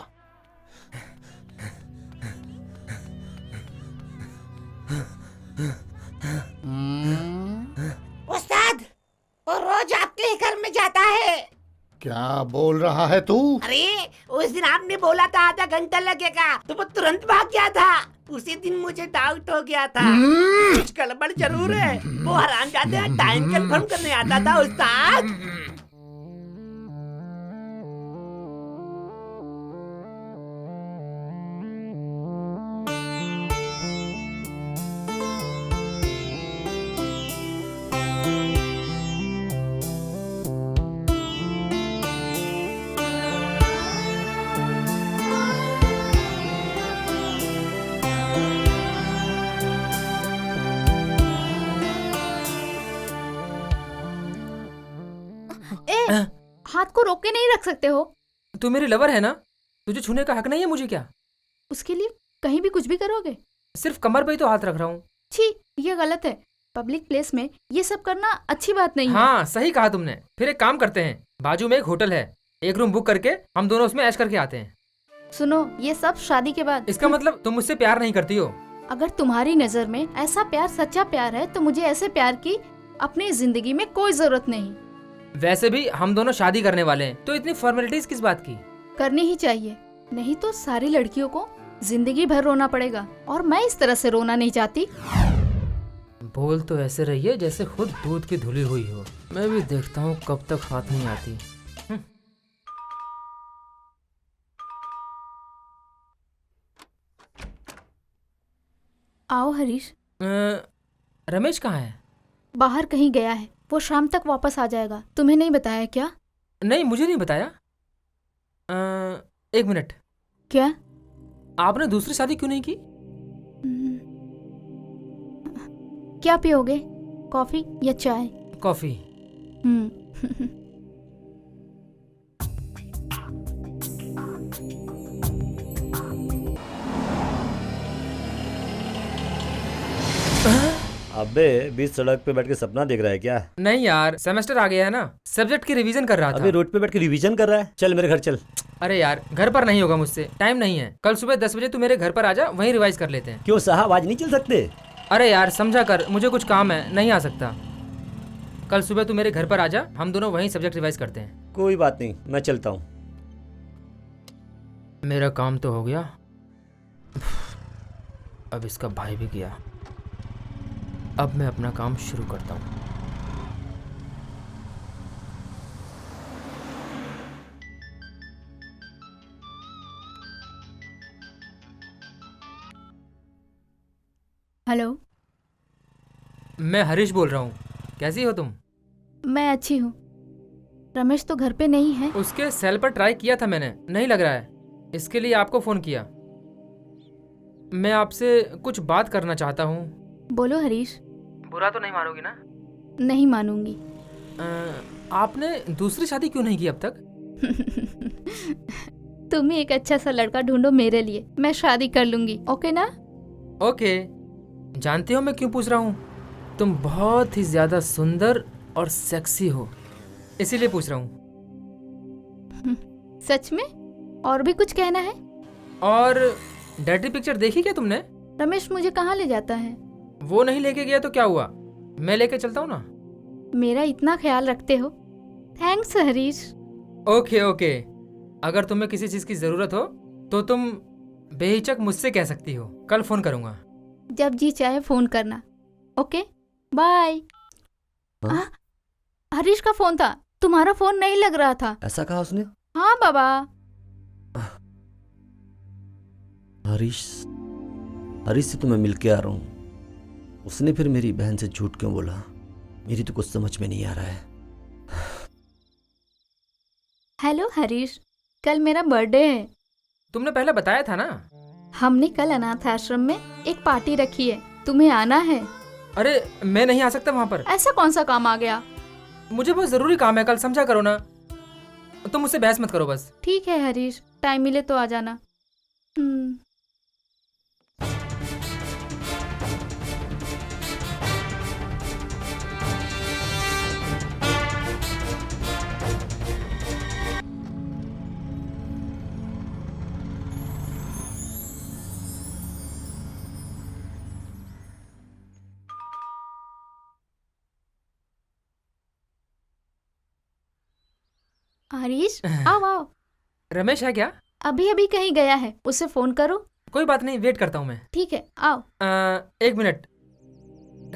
उस्ताद, वो रोज आपके ही घर में जाता है। क्या बोल रहा है तू? अरे उस दिन आपने बोला था आधा घंटा लगेगा, तो वो तुरंत भाग गया था। उसी दिन मुझे डाउट हो गया था, कुछ गड़बड़ जरूर है। वो हरामजादा टाइम कंफर्म करने आता था उस्ताद। हाथ को रोक के नहीं रख सकते हो? तू मेरी लवर है ना, तुझे छूने का हक नहीं है मुझे क्या? उसके लिए कहीं भी कुछ भी करोगे? सिर्फ कमर पे ही तो हाथ रख रहा हूँ। छी, ये गलत है। पब्लिक प्लेस में ये सब करना अच्छी बात नहीं है। हाँ सही कहा तुमने। फिर एक काम करते हैं, बाजू में एक होटल है, एक रूम बुक करके हम दोनों उसमें ऐश करके आते हैं। सुनो, ये सब शादी के बाद। इसका मतलब तुम मुझसे प्यार नहीं करती हो? अगर तुम्हारी नजर में ऐसा प्यार सच्चा प्यार है तो मुझे ऐसे प्यार की अपनी जिंदगी में कोई जरूरत नहीं। वैसे भी हम दोनों शादी करने वाले हैं, तो इतनी फॉर्मेलिटीज किस बात की? करनी ही चाहिए, नहीं तो सारी लड़कियों को जिंदगी भर रोना पड़ेगा, और मैं इस तरह से रोना नहीं चाहती। बोल तो ऐसे रही है जैसे खुद दूध की धुली हुई हो। मैं भी देखता हूँ कब तक हाथ नहीं आती। आओ हरीश। रमेश कहाँ है? बाहर कहीं गया है, वो शाम तक वापस आ जाएगा। तुम्हें नहीं बताया क्या? नहीं, मुझे नहीं बताया। एक मिनट, क्या? आपने दूसरी शादी क्यों नहीं की? क्या पियोगे, कॉफी या चाय? कॉफी। अबे बीच सड़क पे बैठ के सपना देख रहा है क्या? नहीं यार, सेमेस्टर आ गया है ना, सब्जेक्ट की रिवीजन कर रहा था। अबे रोड पे बैठ के रिवीजन कर रहा है? चल मेरे घर चल। अरे यार, घर पर नहीं होगा मुझसे, टाइम नहीं है। कल सुबह 10 बजे तू मेरे घर पर आ जा, वहीं रिवाइज कर लेते हैं। क्यों साहब, आज नहीं चल सकते? अरे यार समझा कर, मुझे कुछ काम है, नहीं आ सकता। कल सुबह तू मेरे घर पर आ जा, हम दोनों वहीं सब्जेक्ट रिवाइज करते हैं। कोई बात नहीं, मैं चलता हूँ। मेरा काम तो हो गया, अब इसका भाई भी गया। अब मैं अपना काम शुरू करता हूँ। हेलो, मैं हरीश बोल रहा हूँ, कैसी हो तुम? मैं अच्छी हूँ। रमेश तो घर पे नहीं है। उसके सेल पर ट्राई किया था मैंने, नहीं लग रहा है, इसके लिए आपको फोन किया। मैं आपसे कुछ बात करना चाहता हूँ। बोलो हरीश। बुरा तो नहीं मानोगी ना? नहीं मानूंगी। आपने दूसरी शादी क्यों नहीं की अब तक? तुम ही एक अच्छा सा लड़का ढूंढो मेरे लिए, मैं शादी कर लूंगी। ओके ना? ओके। जानते हो मैं क्यों पूछ रहा हूँ? तुम बहुत ही ज्यादा सुंदर और सेक्सी हो, इसीलिए पूछ रहा हूँ। सच में? और भी कुछ कहना है? और डर्टी पिक्चर देखी क्या तुमने? रमेश मुझे कहाँ ले जाता है? वो नहीं लेके गया तो क्या हुआ, मैं लेके चलता हूँ ना। मेरा इतना ख्याल रखते हो, थैंक्स हरीश। ओके ओके, अगर तुम्हें किसी चीज की जरूरत हो तो तुम बेहिचक मुझसे कह सकती हो। कल फोन करूंगा। जब जी चाहे फोन करना। Okay bye. हरीश का फोन था, तुम्हारा फोन नहीं लग रहा था। ऐसा कहा उसने? हाँ बाबा। हरीश से तो मैं मिल के आ रहा हूँ, उसने फिर मेरी बहन से झूठ क्यों बोला? मेरी तो कुछ समझ में नहीं आ रहा है। हेलो हरीश, कल मेरा बर्थडे है। तुमने पहले बताया था ना। हमने कल अनाथ आश्रम में एक पार्टी रखी है, तुम्हें आना है। अरे मैं नहीं आ सकता वहां पर। ऐसा कौन सा काम आ गया? मुझे बहुत जरूरी काम है, कल समझा करो ना। तुम मुझसे बहस मत करो बस। ठीक है हरीश, टाइम मिले तो आ जाना। हरीश आओ आओ। रमेश है क्या? अभी अभी कहीं गया है, उसे फोन करो। कोई बात नहीं, वेट करता हूँ मैं। ठीक है आओ। एक मिनट,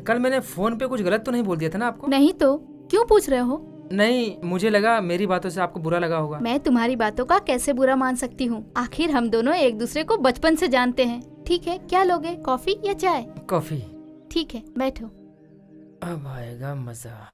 कल मैंने फोन पे कुछ गलत तो नहीं बोल दिया था ना आपको? नहीं तो क्यों पूछ रहे हो? नहीं, मुझे लगा मेरी बातों से आपको बुरा लगा होगा। मैं तुम्हारी बातों का कैसे बुरा मान सकती हूँ? आखिर हम दोनों एक दूसरे को बचपन से जानते हैं। ठीक है, क्या लोगे, कॉफी या चाय? कॉफी। ठीक है बैठो। अब आएगा मजा।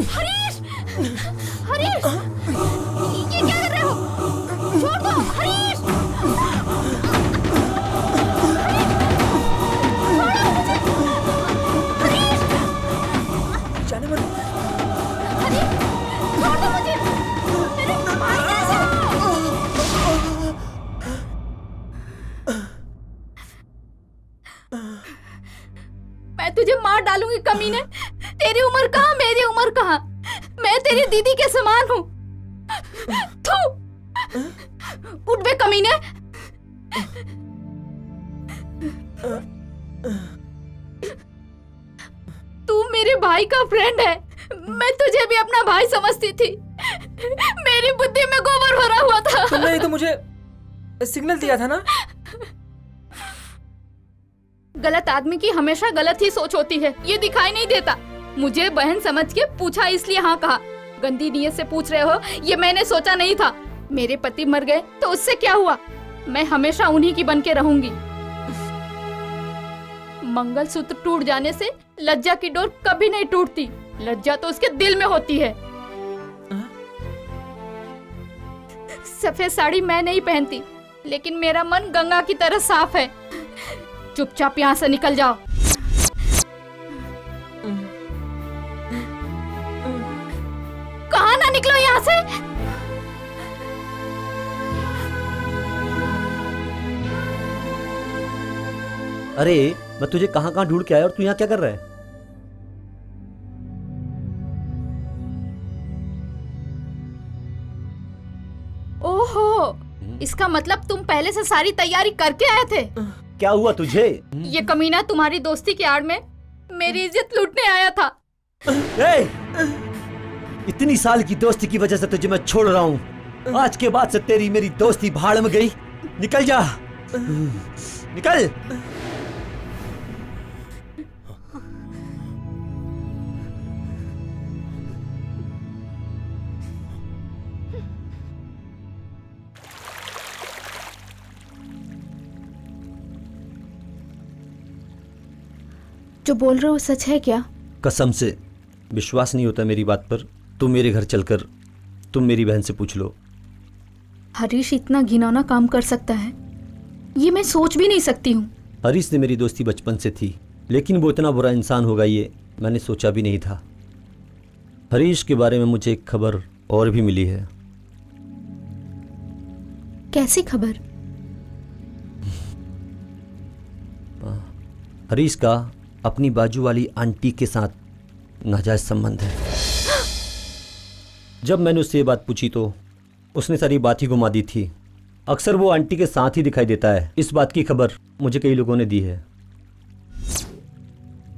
हरीश! हरीश! ये क्या कर रहे हो? छोड़ दो, हरीश! जाने मत। हरीश! छोड़ दो मुझे! मेरे भाई कैसे हो? मैं तुझे मार डालूंगी कमीने। तेरी उम्र कहाँ, मेरी उम्र कहाँ? मैं तेरी दीदी के समान हूँ। थू! उठ बे कमीने। तू मेरे भाई का फ्रेंड है। मैं तुझे भी अपना भाई समझती थी। मेरी बुद्धि में गोबर भरा हुआ था। तुमने ही तो मुझे सिग्नल दिया था ना। गलत आदमी की हमेशा गलत ही सोच होती है, ये दिखाई नहीं देता। मुझे बहन समझ के पूछा इसलिए हाँ कहा। गंदी नीयत से पूछ रहे हो, ये मैंने सोचा नहीं था। मेरे पति मर गए तो उससे क्या हुआ? मैं हमेशा उन्हीं की बन के रहूंगी। मंगलसूत्र टूट जाने से लज्जा की डोर कभी नहीं टूटती। लज्जा तो उसके दिल में होती है। सफेद साड़ी मैं नहीं पहनती, लेकिन मेरा मन गंगा की तरह साफ है। चुपचाप यहाँ से निकल जाओ। कहाँ ना निकलो यहाँ से। अरे मैं तुझे कहाँ कहाँ ढूंढ के आया और तू यहाँ क्या कर रहा है? ओहो, इसका मतलब तुम पहले से सारी तैयारी करके आए थे। क्या हुआ तुझे? ये कमीना तुम्हारी दोस्ती की आड़ में मेरी इज्जत लूटने आया था। ए! इतनी साल की दोस्ती की वजह से तुझे मैं छोड़ रहा हूँ। आज के बाद से तेरी मेरी दोस्ती भाड़ में गई। निकल जा, निकल। जो बोल रहे हो सच है क्या? कसम से विश्वास नहीं होता मेरी बात पर। तुम मेरे घर चलकर तुम मेरी बहन से पूछ लो। हरीश इतना घिनौना काम कर सकता है, ये मैं सोच भी नहीं सकती हूँ। हरीश से मेरी दोस्ती बचपन से थी, लेकिन वो इतना बुरा इंसान होगा ये मैंने सोचा भी नहीं था। हरीश के बारे में मुझे एक खबर और भी मिली है। कैसी खबर? हरीश का अपनी बाजू वाली आंटी के साथ नाजायज संबंध है। जब मैंने उससे ये बात पूछी तो उसने सारी बात ही घुमा दी थी। अक्सर वो आंटी के साथ ही दिखाई देता है। इस बात की खबर मुझे कई लोगों ने दी है।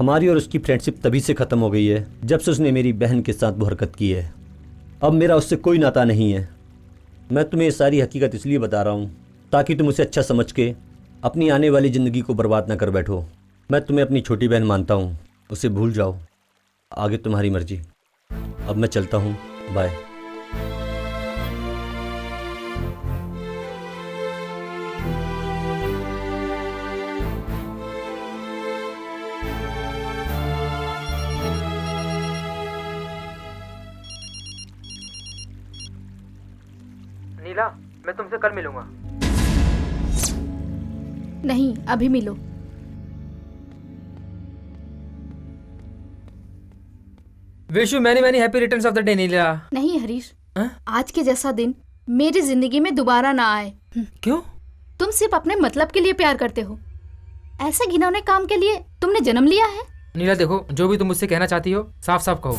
हमारी और उसकी फ्रेंडशिप तभी से ख़त्म हो गई है जब से उसने मेरी बहन के साथ वो हरकत की है। अब मेरा उससे कोई नाता नहीं है। मैं तुम्हें ये सारी हकीकत इसलिए बता रहा हूँ ताकि तुम उसे अच्छा समझ के अपनी आने वाली ज़िंदगी को बर्बाद ना कर बैठो। मैं तुम्हें अपनी छोटी बहन मानता हूँ, उसे भूल जाओ। आगे तुम्हारी मर्जी। अब मैं चलता हूँ, बाय। नीला, मैं तुमसे कल मिलूंगा। नहीं, अभी मिलो। Wish you many many happy returns of the day Neela. नहीं हरीश, आज के जैसा दिन मेरी जिंदगी में दोबारा ना आए। क्यों? तुम सिर्फ अपने मतलब के लिए प्यार करते हो। ऐसे घिनौने काम के लिए तुमने जन्म लिया है? नीला देखो, जो भी तुम मुझसे कहना चाहती हो साफ साफ कहो।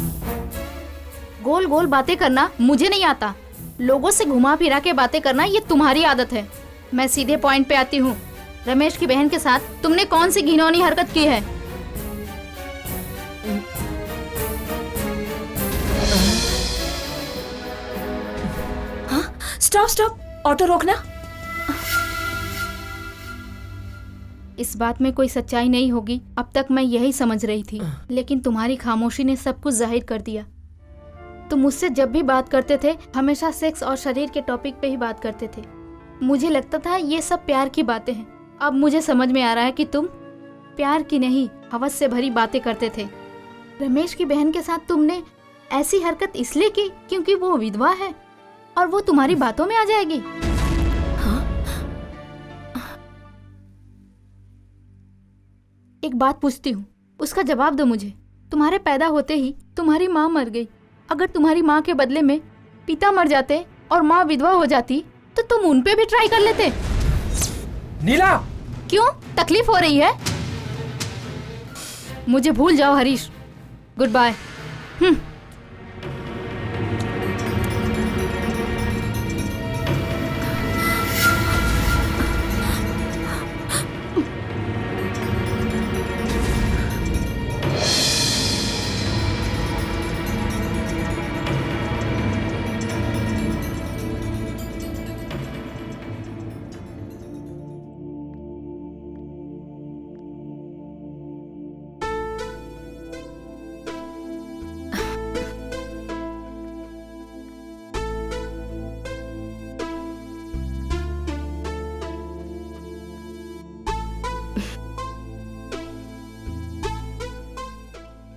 गोल गोल बातें करना मुझे नहीं आता। लोगों से घुमा फिरा के बातें करना ये तुम्हारी आदत है। मैं सीधे पॉइंट पे आती हूँ। रमेश की बहन के साथ तुमने कौन सी घिनौनी हरकत की है? स्टॉप स्टॉप, ऑटो रोकना। इस बात में कोई सच्चाई नहीं होगी, अब तक मैं यही समझ रही थी, लेकिन तुम्हारी खामोशी ने सब कुछ जाहिर कर दिया। तुम मुझसे जब भी बात करते थे हमेशा सेक्स और शरीर के टॉपिक पे ही बात करते थे। मुझे लगता था ये सब प्यार की बातें हैं। अब मुझे समझ में आ रहा है कि तुम प्यार की नहीं, हवस से भरी बातें करते थे। रमेश की बहन के साथ तुमने ऐसी हरकत इसलिए की क्योंकि वो विधवा है और वो तुम्हारी बातों में आ जाएगी। हाँ? एक बात पूछती हूँ, उसका जवाब दो मुझे। तुम्हारे पैदा होते ही तुम्हारी माँ मर गई। अगर तुम्हारी माँ के बदले में पिता मर जाते और माँ विधवा हो जाती तो तुम उन पे भी ट्राई कर लेते। नीला! क्यों? तकलीफ हो रही है? मुझे भूल जाओ हरीश। Good bye.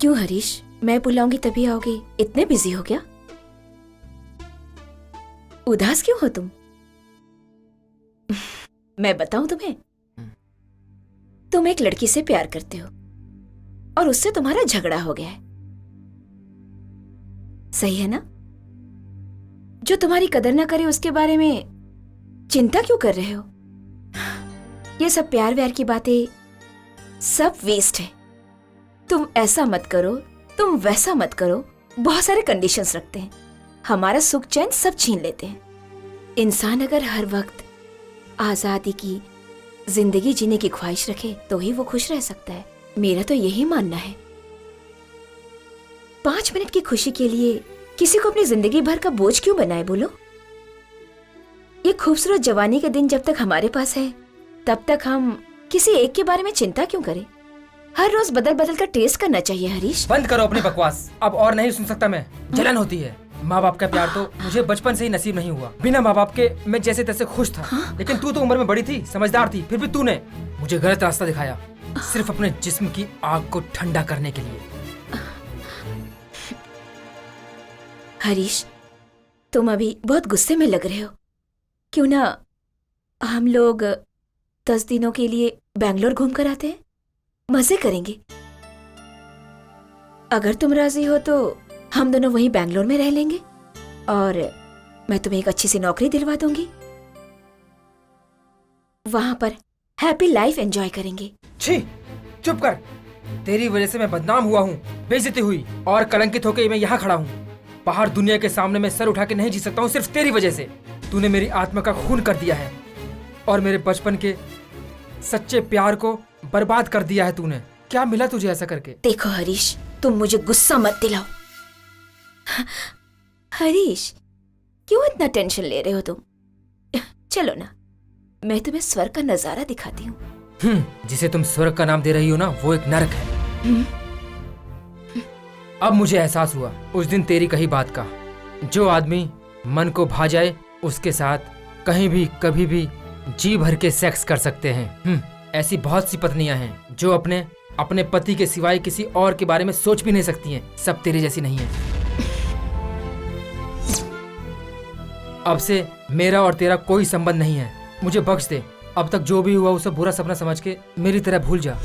क्यों हरीश, मैं बुलाऊंगी तभी आओगे? इतने बिजी हो क्या? उदास क्यों हो तुम? मैं बताऊं तुम्हें, तुम एक लड़की से प्यार करते हो और उससे तुम्हारा झगड़ा हो गया है, सही है ना? जो तुम्हारी कदर ना करे उसके बारे में चिंता क्यों कर रहे हो? ये सब प्यार व्यार की बातें सब वेस्ट है। तुम ऐसा मत करो, तुम वैसा मत करो, बहुत सारे कंडीशंस रखते हैं, हमारा सुख चैन सब छीन लेते हैं। इंसान अगर हर वक्त आजादी की जिंदगी जीने की ख्वाहिश रखे तो ही वो खुश रह सकता है। मेरा तो यही मानना है। 5 मिनट की खुशी के लिए किसी को अपनी जिंदगी भर का बोझ क्यों बनाए बोलो? ये खूबसूरत जवानी के दिन जब तक हमारे पास है तब तक हम किसी एक के बारे में चिंता क्यों करें? हर रोज बदल बदल कर टेस्ट करना चाहिए। हरीश, बंद करो अपनी बकवास, अब और नहीं सुन सकता मैं। जलन होती है। माँ बाप का प्यार तो मुझे बचपन से ही नसीब नहीं हुआ। बिना माँ बाप के मैं जैसे तैसे खुश था। लेकिन तू तो उम्र में बड़ी थी, समझदार थी, फिर भी तूने मुझे गलत रास्ता दिखाया, सिर्फ अपने जिस्म की आग को ठंडा करने के लिए। हरीश, तुम अभी बहुत गुस्से में लग रहे हो। क्यों ना हम लोग 10 दिनों के लिए बैंगलोर घूम कर आते हैं, मजे करेंगे। अगर तुम राजी हो तो हम दोनों वहीं बैंगलोर में रह लेंगे और मैं तुम्हें एक अच्छी सी नौकरी दिलवा दूंगी। वहां पर हैप्पी लाइफ एंजॉय करेंगे। छी, चुप कर। तेरी वजह से मैं बदनाम हुआ हूँ, बेइज्जती हुई और कलंकित होकर मैं यहाँ खड़ा हूँ। बाहर दुनिया के सामने मैं सर उठा के नहीं जी सकता हूँ, सिर्फ तेरी वजह से। तूने मेरी आत्मा का खून कर दिया है और मेरे बचपन के सच्चे प्यार को बर्बाद कर दिया है तूने। क्या मिला तुझे ऐसा करके? देखो हरीश, तुम मुझे गुस्सा मत दिलाओ। हरीश, क्यों इतना टेंशन ले रहे हो तुम? चलो ना, मैं तुम्हें स्वर्ग का नजारा दिखाती हूँ। जिसे तुम स्वर्ग का नाम दे रही हो ना, वो एक नरक है। अब मुझे एहसास हुआ उस दिन तेरी कही बात का। जो आदमी मन को भा जाए उसके साथ कहीं भी कभी भी जी भर के सेक्स कर सकते हैं। ऐसी बहुत सी पत्नियां हैं जो अपने पति के सिवाय किसी और के बारे में सोच भी नहीं सकती हैं। सब तेरे जैसी नहीं है। अब से मेरा और तेरा कोई संबंध नहीं है। मुझे बख्श दे। अब तक जो भी हुआ उसे बुरा सपना समझ के मेरी तरह भूल जा।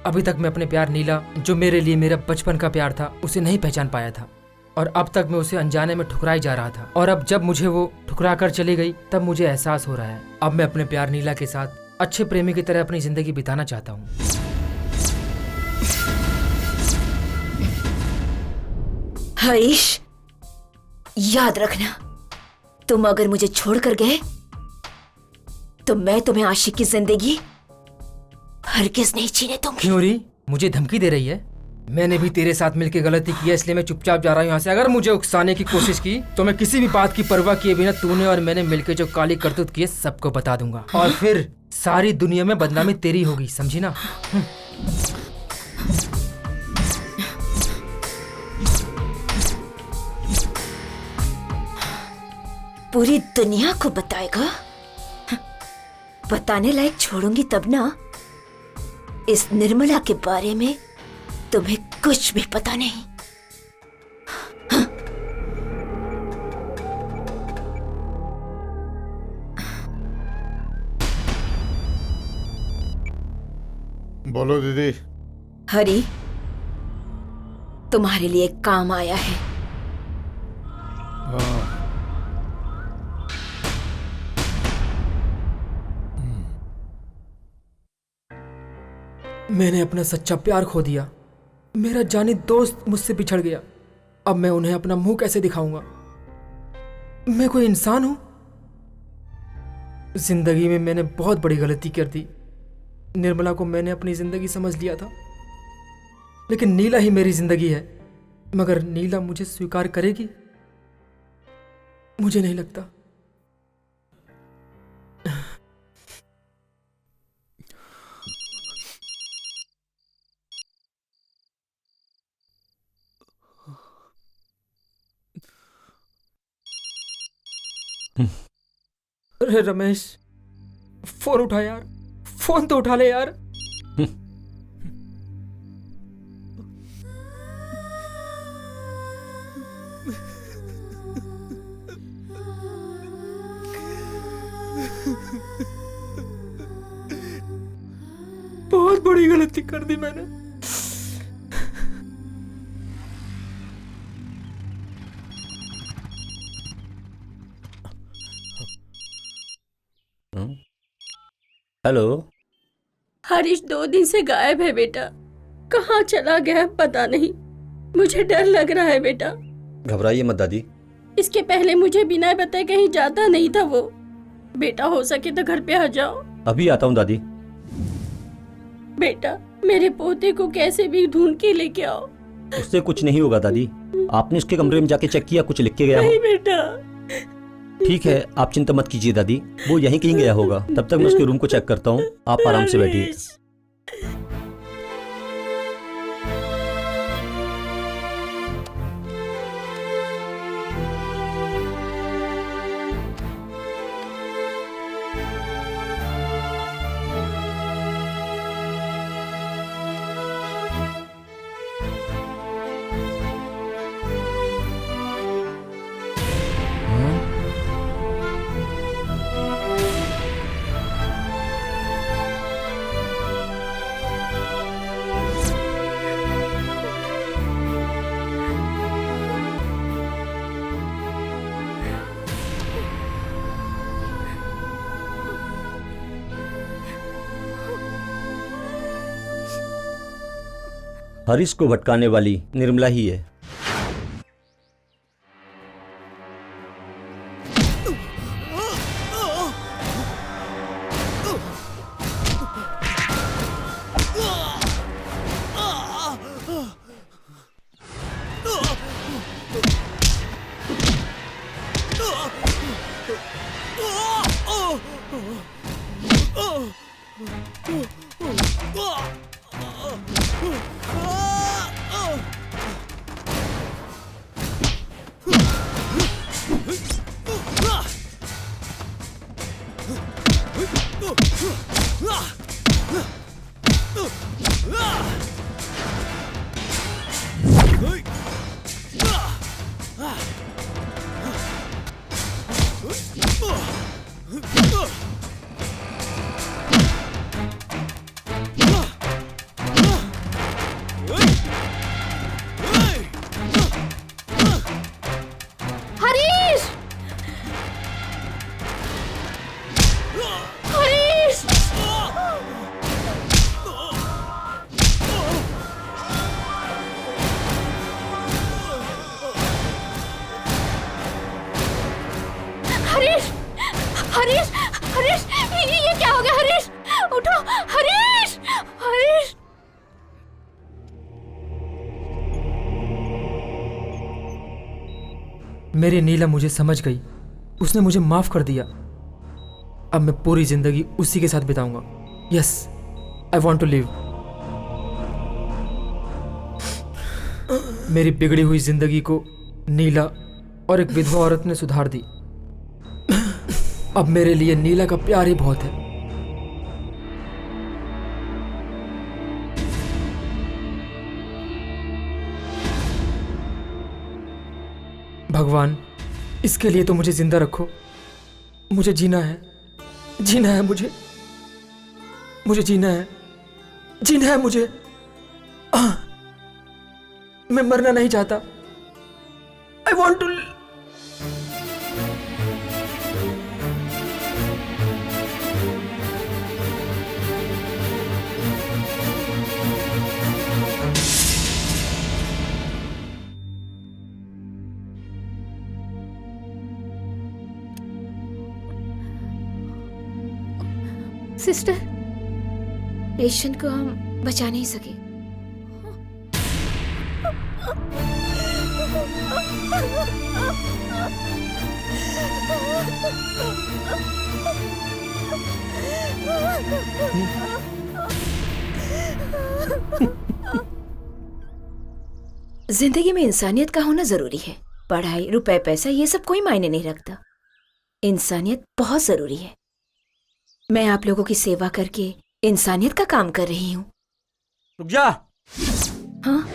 अभी तक मैं अपने प्यार नीला, जो मेरे लिए मेरा बचपन का प्यार था, उसे नहीं पहचान पाया था और अब तक मैं उसे अनजाने में ठुकराई जा रहा था। और अब जब मुझे वो ठुकरा कर चली गई तब मुझे एहसास हो रहा है अब मैं अपने प्यार नीला के साथ अच्छे प्रेमी की तरह अपनी जिंदगी बिताना चाहता हूँ। हरीश, याद रखना, तुम अगर मुझे छोड़कर गए तो मैं तुम्हें आशिक की जिंदगी हरगिज नहीं जीने दूंगी। क्यों री, मुझे धमकी दे रही है? मैंने भी तेरे साथ मिलकर गलती की है, इसलिए मैं चुपचाप जा रहा हूँ यहाँ से। अगर मुझे उकसाने की कोशिश की तो मैं किसी भी बात की परवाह किए बिना तूने और मैंने मिलकर जो काली करतूत की है सबको बता दूंगा और फिर सारी दुनिया में बदनामी तेरी होगी, समझी ना? पूरी दुनिया को बताएगा? बताने लायक छोड़ूंगी तब ना। इस निर्मला के बारे में तुम्हें कुछ भी पता नहीं। बोलो दीदी। हरी, तुम्हारे लिए एक काम आया है। मैंने अपना सच्चा प्यार खो दिया। मेरा जानी दोस्त मुझसे बिछड़ गया। अब मैं उन्हें अपना मुंह कैसे दिखाऊंगा? मैं कोई इंसान हूं? जिंदगी में मैंने बहुत बड़ी गलती कर दी। निर्मला को मैंने अपनी जिंदगी समझ लिया था, लेकिन नीला ही मेरी जिंदगी है। मगर नीला मुझे स्वीकार करेगी? मुझे नहीं लगता। अरे रमेश, फोन उठा यार, फोन तो उठा ले यार। बहुत बड़ी गलती कर दी मैंने। हेलो। हरीश 2 दिन से गायब है बेटा। कहाँ चला गया है पता नहीं। मुझे डर लग रहा है बेटा। घबराइए मत दादी। इसके पहले मुझे बिना बताए कहीं जाता नहीं था वो। बेटा हो सके तो घर पे आ जाओ। अभी आता हूँ दादी। बेटा मेरे पोते को कैसे भी ढूंढ के लेके आओ। उससे कुछ नहीं होगा दादी। आपने उसके कमरे में जाके चेक किया, कुछ लिख के गया नहीं हो? बेटा। ठीक है, आप चिंता मत कीजिए दादी, वो यहीं कहीं गया होगा। तब तक मैं उसके रूम को चेक करता हूँ, आप आराम से बैठिए। हरीश को भटकाने वाली निर्मला ही है। हरीश, हरीश, ये क्या हो गया? हरीश, उठो। हरीश, हरीश। मेरी नीला मुझे समझ गई, उसने मुझे माफ कर दिया। अब मैं पूरी जिंदगी उसी के साथ बिताऊंगा। Yes, I want to live. मेरी बिगड़ी हुई जिंदगी को नीला और एक विधवा औरत ने सुधार दी। अब मेरे लिए नीला का प्यार ही बहुत है। भगवान, इसके लिए तो मुझे जिंदा रखो। मुझे जीना है, जीना है मुझे जीना है, जीना है मुझे। मैं मरना नहीं चाहता। I want to. Sister, patient को हम बचा नहीं सके। जिंदगी में इंसानियत का होना जरूरी है। पढ़ाई, रुपए, पैसा ये सब कोई मायने नहीं रखता। इंसानियत बहुत जरूरी है। मैं आप लोगों की सेवा करके इंसानियत का काम कर रही हूँ। रुक जा। हाँ?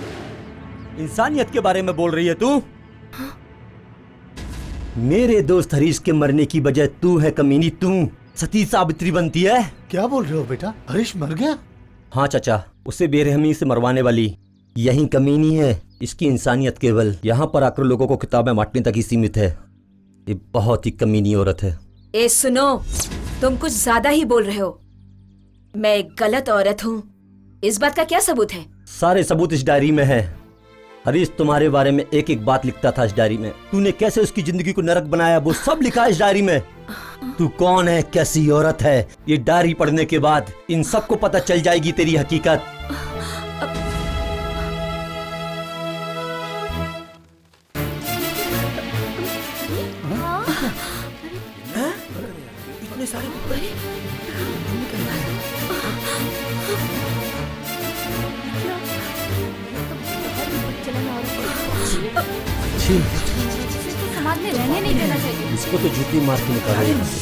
इंसानियत के बारे में बोल रही है तू? हाँ? मेरे दोस्त हरीश के मरने की वजह तू है कमीनी। तू सती सावित्री बनती है। क्या बोल रहे हो बेटा? हरीश मर गया? हाँ चाचा, उसे बेरहमी से मरवाने वाली यही कमीनी है। इसकी इंसानियत केवल यहाँ पर आकर लोगों को किताबें बांटने तक ही सीमित है। ये बहुत ही कमीनी औरत है। ए सुनो, तुम कुछ ज्यादा ही बोल रहे हो। मैं एक गलत औरत हूँ, इस बात का क्या सबूत है? सारे सबूत इस डायरी में है। हरीश तुम्हारे बारे में एक एक बात लिखता था इस डायरी में। तूने कैसे उसकी जिंदगी को नरक बनाया वो सब लिखा है इस डायरी में। तू कौन है, कैसी औरत है, ये डायरी पढ़ने के बाद इन सबको पता चल जाएगी तेरी हकीकत। इतने सारे समाज में रहने नहीं देना चाहिए। इसको तो जूती मार के निकालो यहाँ से।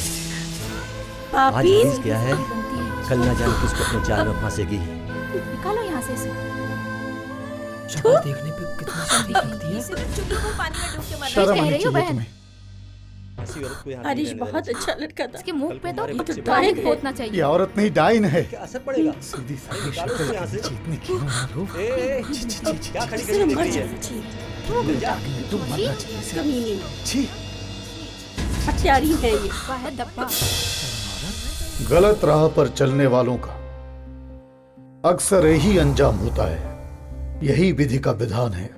आज पापी हरीश क्या है, कल ना जाने किसको अपने जाल में फांसेगी। निकालो यहाँ से इसे। शक्ल देखने पे कितनी सारी लगती है। शर्म कह आनी रही हो चाहिए बहन? तुम्हें। ऐसी औरत को यहाँ हरीश नहीं रहने बहुत देना अच्छा लड़का था। इसके मुंह पे तो तुम्हारे बच्चे डायरेक्ट बड़े पोतना ये चाहिए। औरत नहीं डाइन है। क्या असर पड़ेगा? सीधी सादी निकालो शक्ल उसको यहाँ के से। नीचे इतने कीड़े मारो। ए, क्या खड़ी सिर्फ खड़ी मर देख रही जाना है? चाहिए। जा। तुम मरना चाहिए इसे। कमीनी छी, हत्यारी है ये। वह है दब्बा। गलत राह पर चलने वालों का अक्सर यही अंजाम होता है। यही विधि का विधान है।